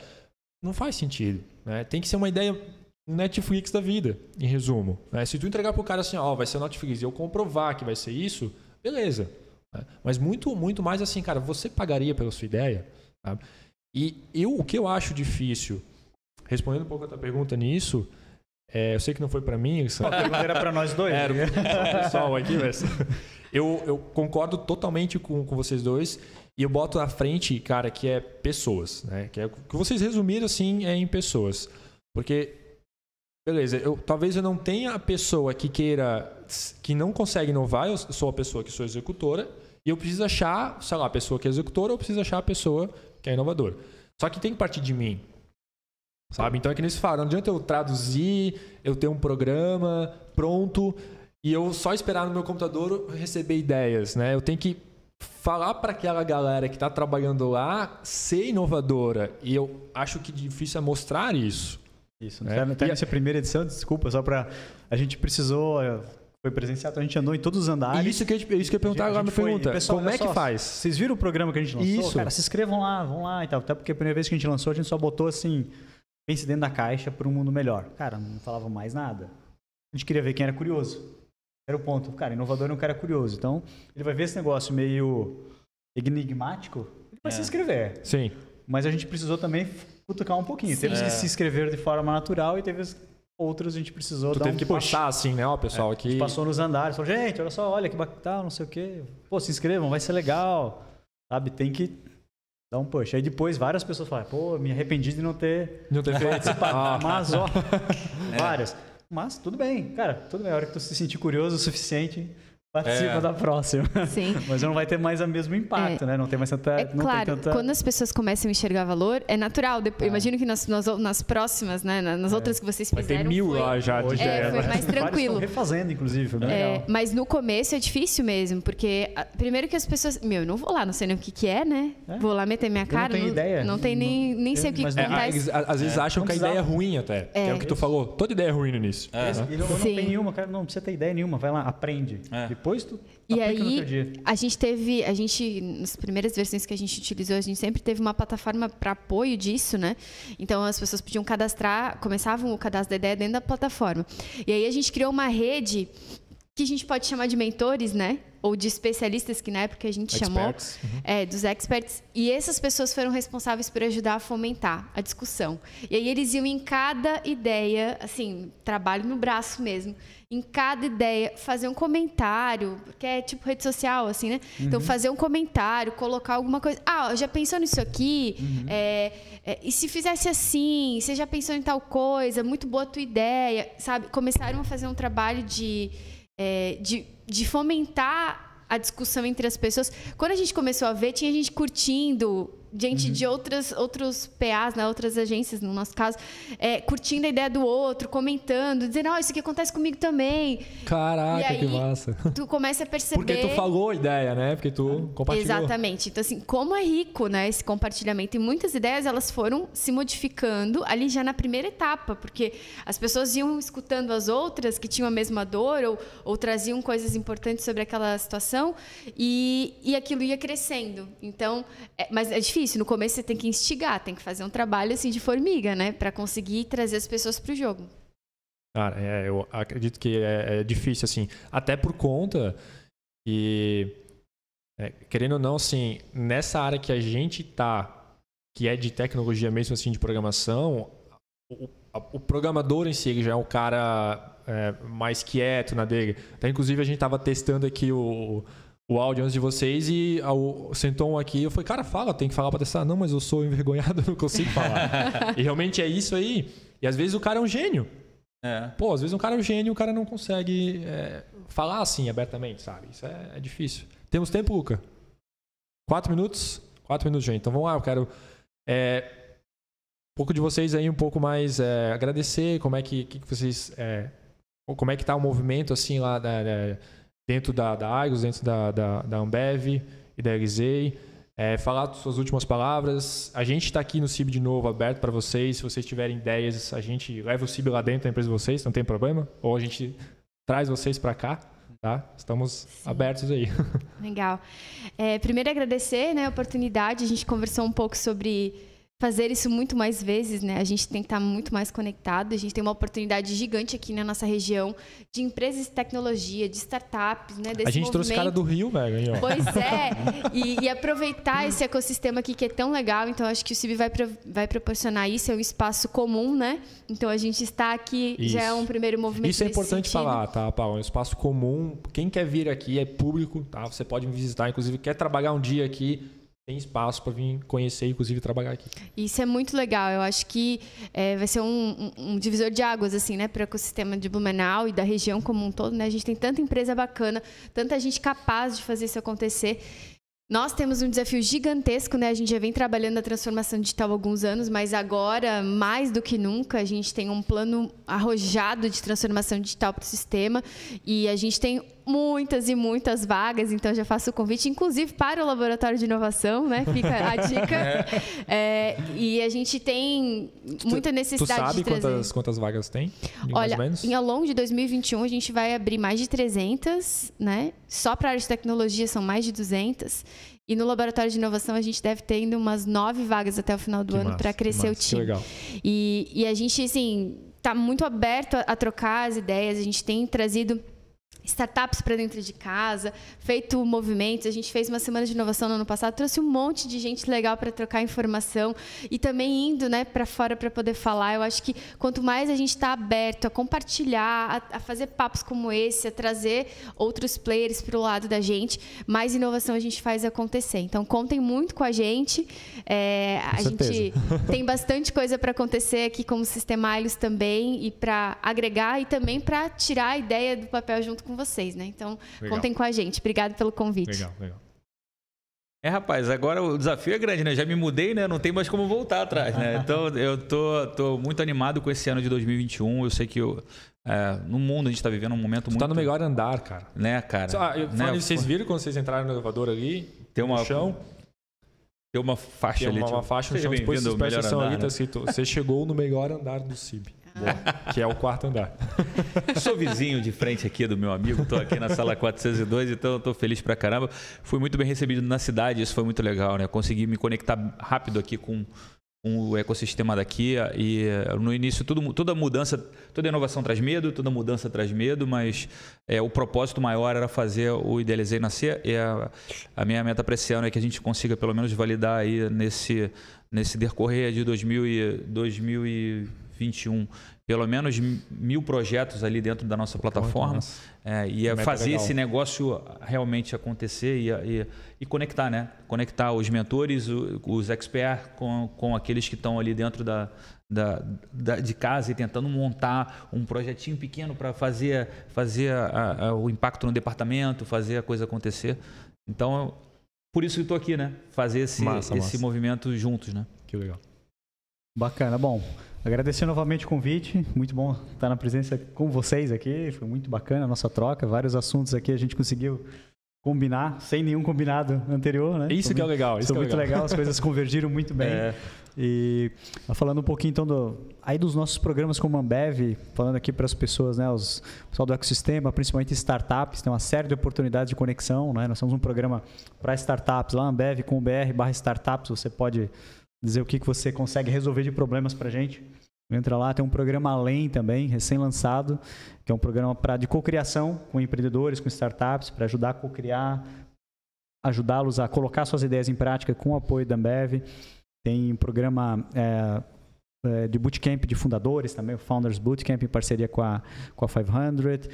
não faz sentido. Né? Tem que ser uma ideia Netflix da vida, em resumo. Né? Se tu entregar pro cara assim, vai ser Netflix e eu comprovar que vai ser isso, beleza. Né? Mas muito, muito mais assim, cara, você pagaria pela sua ideia? Sabe? E o que eu acho difícil, respondendo um pouco a tua pergunta nisso, eu sei que não foi para mim. A pergunta era para nós dois. Era o pessoal aqui, mas eu concordo totalmente com vocês dois e eu boto na frente, cara, que é pessoas. Né? Que é o que vocês resumiram assim em pessoas. Porque, beleza, talvez eu não tenha a pessoa que não consegue inovar, eu sou a pessoa que sou executora e eu preciso achar, sei lá, a pessoa que é executora ou preciso achar a pessoa que é inovador. Só que tem que partir de mim. Sabe? Então é que nem se fala, não adianta eu traduzir, eu ter um programa pronto e eu só esperar no meu computador receber ideias. Né? Eu tenho que falar para aquela galera que está trabalhando lá ser inovadora. E eu acho que difícil é mostrar isso. Isso. Até nessa primeira edição, desculpa, só para... A gente precisou... Foi presencial, então a gente andou em todos os andares. Isso que eu ia perguntar agora na pergunta. Pessoal, como é que faz? Vocês viram o programa que a gente lançou? Isso. Cara, se inscrevam lá, vão lá e tal. Até porque a primeira vez que a gente lançou, a gente só botou assim, pense dentro da caixa para um mundo melhor. Cara, não falava mais nada. A gente queria ver quem era curioso. Era o ponto. Cara, inovador é um cara curioso. Então, ele vai ver esse negócio meio enigmático, ele vai se inscrever. Sim. Mas a gente precisou também cutucar um pouquinho. Teve que se inscrever de forma natural e teve outros a gente precisou dar teve que passar assim, né? Ó, pessoal, aqui... A gente passou nos andares, falou, gente, olha só, olha que bacana, não sei o quê. Pô, se inscrevam, vai ser legal. Sabe, tem que dar um push. Aí depois várias pessoas falam, pô, me arrependi de não ter participado. Mas, ó, várias. Mas tudo bem, cara, tudo bem. A hora que tu se sentir curioso o suficiente, participa da próxima. Sim. Mas não vai ter mais o mesmo impacto, né? Não tem mais tanta... Claro, quando as pessoas começam a enxergar valor, é natural. Eu imagino que nas próximas, né? Nas outras que vocês fizeram... Vai ter 1000 lá já. Hoje foi mais tranquilo. Estão refazendo, inclusive, foi bem legal. Mas no começo é difícil mesmo, porque primeiro que as pessoas... eu não vou lá, não sei nem o que é, né? Vou lá meter minha cara. Não tenho ideia. Não tem nem sei o que acontece. Às vezes acham que a ideia é ruim até. É o que tu falou. Toda ideia é ruim no início. E não tem nenhuma, cara. Não precisa ter ideia nenhuma. Vai lá, aprende. Depois tu... E aí, a gente, nas primeiras versões que a gente utilizou, a gente sempre teve uma plataforma para apoio disso, né? Então, as pessoas podiam começavam o cadastro da ideia dentro da plataforma. E aí, a gente criou uma rede que a gente pode chamar de mentores, né? Ou de especialistas, que na época a gente chamou, dos experts. E essas pessoas foram responsáveis por ajudar a fomentar a discussão. E aí eles iam em cada ideia, assim, trabalho no braço mesmo, em cada ideia, fazer um comentário, porque é tipo rede social, assim, né? Então, fazer um comentário, colocar alguma coisa. Já pensou nisso aqui? E se fizesse assim? Você já pensou em tal coisa? Muito boa a tua ideia, sabe? Começaram a fazer um trabalho de fomentar a discussão entre as pessoas. Quando a gente começou a ver, tinha gente curtindo, gente de outros PAs, né, outras agências, no nosso caso, curtindo a ideia do outro, comentando, dizendo, isso aqui acontece comigo também. Caraca, aí, que massa. Tu começa a perceber... Porque tu falou a ideia, né? Porque tu compartilhou. Exatamente. Então, assim, como é rico, né, esse compartilhamento. E muitas ideias, elas foram se modificando ali já na primeira etapa, porque as pessoas iam escutando as outras que tinham a mesma dor ou traziam coisas importantes sobre aquela situação e aquilo ia crescendo. Então, mas é difícil. No começo você tem que instigar, tem que fazer um trabalho assim de formiga, né, para conseguir trazer as pessoas para o jogo. Cara, eu acredito que é difícil, assim, até por conta que, querendo ou não, assim, nessa área que a gente tá, que é de tecnologia mesmo, assim, de programação, o programador em si, ele já é um cara mais quieto na dele. Até, inclusive, a gente tava testando aqui o áudio antes de vocês e sentou um aqui, eu falei, cara, fala, tem que falar pra testar. Não, mas eu sou envergonhado, não consigo falar. E realmente é isso aí. E às vezes o cara é um gênio. Pô, às vezes um cara é um gênio e o cara não consegue falar assim abertamente, sabe? Isso é difícil. Temos tempo, Luca? 4 minutos? 4 minutos, gente. Então vamos lá, eu quero um pouco de vocês aí, um pouco mais agradecer, como é que vocês... como é que tá o movimento assim lá dentro da Argos, dentro da Ambev e da Elisei. Falar suas últimas palavras. A gente está aqui no CIB de novo, aberto para vocês. Se vocês tiverem ideias, a gente leva o CIB lá dentro da empresa de vocês, não tem problema. Ou a gente traz vocês para cá, tá? Estamos abertos aí. Legal. Primeiro agradecer, né, a oportunidade. A gente conversou um pouco sobre fazer isso muito mais vezes, né? A gente tem que estar muito mais conectado. A gente tem uma oportunidade gigante aqui na nossa região de empresas de tecnologia, de startups, né? Desse a gente trouxe cara do Rio, velho. Aí, ó. Pois é. E aproveitar esse ecossistema aqui que é tão legal. Então, acho que o CIB vai proporcionar isso. É um espaço comum, né? Então, a gente está aqui, já é um primeiro movimento. Isso é importante falar, tá, Paulo? É um espaço comum. Quem quer vir aqui é público, tá? Você pode me visitar. Inclusive, quer trabalhar um dia aqui, tem espaço para vir conhecer e, inclusive, trabalhar aqui. Isso é muito legal. Eu acho que vai ser um divisor de águas, assim, né, para o ecossistema de Blumenau e da região como um todo, né? A gente tem tanta empresa bacana, tanta gente capaz de fazer isso acontecer. Nós temos um desafio gigantesco, né? A gente já vem trabalhando a transformação digital há alguns anos, mas agora, mais do que nunca, a gente tem um plano arrojado de transformação digital para o sistema e a gente tem muitas e muitas vagas, então já faço o convite, inclusive para o Laboratório de Inovação, né? Fica a dica. E a gente tem muita necessidade de trazer. Tu sabe quantas vagas tem? Olha, ao longo de 2021 a gente vai abrir mais de 300, né? Só para a área de tecnologia são mais de 200. E no Laboratório de Inovação a gente deve ter ainda umas 9 vagas até o final do ano para crescer o time. Que legal. E a gente, assim, está muito aberto a trocar as ideias, a gente tem trazido startups para dentro de casa, feito movimentos. A gente fez uma semana de inovação no ano passado, trouxe um monte de gente legal para trocar informação e também indo, né, para fora para poder falar. Eu acho que quanto mais a gente está aberto a compartilhar, a fazer papos como esse, a trazer outros players para o lado da gente, mais inovação a gente faz acontecer. Então, contem muito com a gente. A gente tem bastante coisa para acontecer aqui como Sistema Ailus também, e para agregar e também para tirar a ideia do papel junto com vocês, né? Então, contem com a gente. Obrigado pelo convite. Legal. Rapaz, agora o desafio é grande, né? Já me mudei, né? Não tem mais como voltar atrás, né? Então, eu tô muito animado com esse ano de 2021. Eu sei que no mundo a gente tá vivendo um momento muito... Tá no melhor andar, cara. Né, cara? Vocês viram quando vocês entraram no elevador ali? Tem no chão? Tem uma faixa ali. Tem uma faixa no chão, depois vocês prestam atenção ali, tá escrito, você chegou no melhor andar do CIB. Que é o 4º andar. Sou vizinho de frente aqui do meu amigo, estou aqui na sala 402, então estou feliz pra caramba. Fui muito bem recebido na cidade, isso foi muito legal, né? Consegui me conectar rápido aqui com o ecossistema daqui, e no início toda mudança, toda inovação traz medo, toda mudança traz medo, mas o propósito maior era fazer o Idealizei nascer, e a minha meta para esse ano é que a gente consiga pelo menos validar aí nesse decorrer de 2021 pelo menos 1000 projetos ali dentro da nossa plataforma, e fazer esse negócio realmente acontecer e conectar, né? Conectar os mentores, os experts com aqueles que estão ali dentro de casa e tentando montar um projetinho pequeno para fazer o impacto no departamento, fazer a coisa acontecer. Então, por isso que estou aqui, né? Fazer esse movimento juntos, né? Que legal. Bacana. Bom, agradecer novamente o convite. Muito bom estar na presença com vocês aqui. Foi muito bacana a nossa troca. Vários assuntos aqui a gente conseguiu combinar, sem nenhum combinado anterior, né? Isso que é legal. Isso é muito legal. As coisas convergiram muito bem. E falando um pouquinho então dos nossos programas como a Ambev, falando aqui para as pessoas, né, o pessoal do ecossistema, principalmente startups, tem uma série de oportunidades de conexão, né? Nós temos um programa para startups lá, Ambev com BR/startups, você pode dizer o que você consegue resolver de problemas para a gente. Entra lá, tem um programa Além também, recém-lançado, que é um programa de cocriação com empreendedores, com startups, para ajudar a cocriar, ajudá-los a colocar suas ideias em prática com o apoio da Ambev. Tem um programa de bootcamp de fundadores também, o Founders Bootcamp, em parceria com a 500.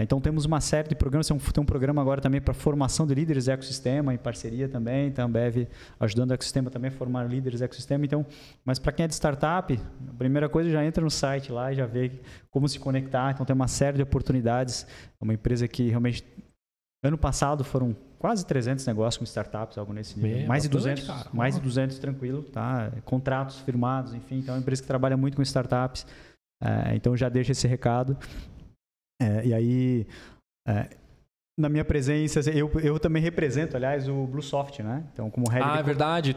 Então, temos uma série de programas. Tem um programa agora também para formação de líderes do ecossistema, em parceria também. Então, a Ambev ajudando o ecossistema também a formar líderes do ecossistema. Então, mas para quem é de startup, a primeira coisa, já entra no site lá e já vê como se conectar. Então, tem uma série de oportunidades. É uma empresa que realmente... Ano passado foram quase 300 negócios com startups, algo nesse nível. Mais de 200, cara. Mais de 200 tranquilo, tá? Contratos firmados, enfim. Então, é uma empresa que trabalha muito com startups. Então, já deixa esse recado. E aí, na minha presença, eu também represento, aliás, o Bluesoft, né? Então, como Head de... é verdade.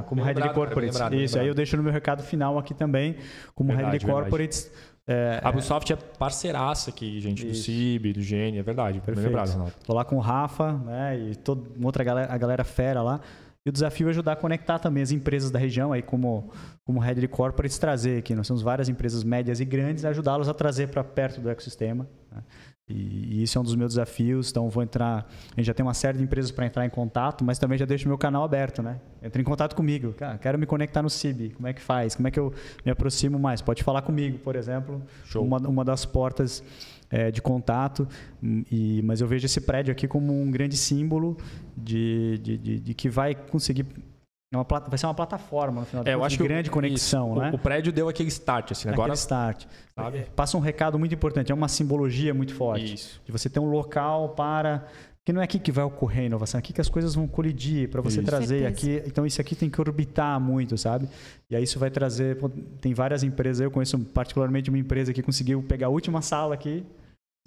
Como Head de Corporates. Isso, aí eu deixo no meu recado final aqui também, como Head de Corporates. A Bluesoft é parceiraça aqui, gente, do CIB, do GN, é verdade. Perfeito. Estou lá com o Rafa, né, e a galera fera lá. E o desafio é ajudar a conectar também as empresas da região, aí como Head de Corporates, trazer aqui. Nós temos várias empresas médias e grandes, ajudá-los a trazer para perto do ecossistema, né? E isso é um dos meus desafios. Então, vou entrar... A gente já tem uma série de empresas para entrar em contato, mas também já deixo meu canal aberto, né? Entre em contato comigo. Cara, quero me conectar no CIB. Como é que faz? Como é que eu me aproximo mais? Pode falar comigo, por exemplo. Show. Uma das portas de contato. Mas eu vejo esse prédio aqui como um grande símbolo de que vai conseguir... vai ser uma plataforma, no final de contas, de grande conexão. Né? O prédio deu aquele start. Assim, agora, aquele start. Sabe? Passa um recado muito importante, é uma simbologia muito forte. Isso. De você ter um local para... Porque não é aqui que vai ocorrer a inovação, é aqui que as coisas vão colidir, para você trazer aqui. Então, isso aqui tem que orbitar muito, sabe? E aí isso vai trazer... Tem várias empresas, eu conheço particularmente uma empresa que conseguiu pegar a última sala aqui.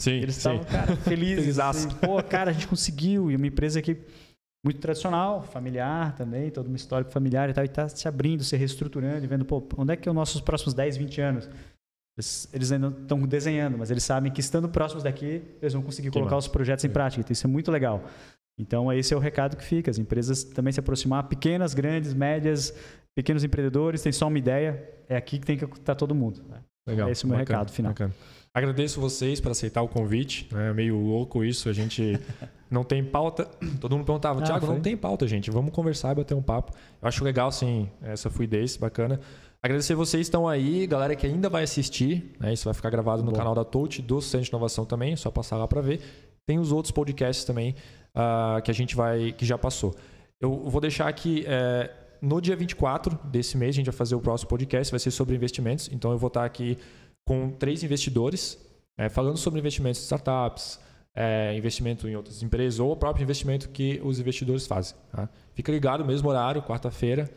Sim, eles estavam, cara, felizes. Assim, pô, cara, a gente conseguiu. E uma empresa que... muito tradicional, familiar também, todo um histórico familiar e tal, e está se abrindo, se reestruturando e vendo, pô, onde é que é os nossos próximos 10, 20 anos? Eles ainda estão desenhando, mas eles sabem que estando próximos daqui, eles vão conseguir colocar os projetos em prática. Então, isso é muito legal. Então, esse é o recado que fica. As empresas também se aproximar, pequenas, grandes, médias, pequenos empreendedores, tem só uma ideia, é aqui que tem que estar todo mundo. Né? Legal. Esse é o meu recado final. Bacana. Agradeço vocês por aceitar o convite. É meio louco isso, a gente não tem pauta. Todo mundo perguntava, Thiago, não tem pauta, gente. Vamos conversar e bater um papo. Eu acho legal, assim, essa fluidez, bacana. Agradecer vocês que estão aí, galera que ainda vai assistir. Né? Isso vai ficar gravado no canal da Touch, do Centro de Inovação também, só passar lá para ver. Tem os outros podcasts também que já passou. Eu vou deixar aqui... no dia 24 desse mês, a gente vai fazer o próximo podcast, vai ser sobre investimentos. Então, eu vou estar aqui com 3 investidores, falando sobre investimentos em startups, investimento em outras empresas ou o próprio investimento que os investidores fazem. Tá? Fica ligado, mesmo horário, quarta-feira,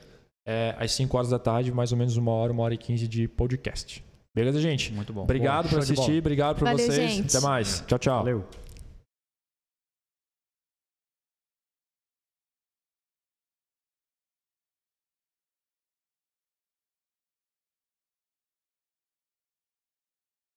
às 5 horas da tarde, mais ou menos 1h e 15 de podcast. Beleza, gente? Muito bom. Obrigado por assistir, obrigado por vocês. Gente. Até mais. Tchau, tchau. Valeu.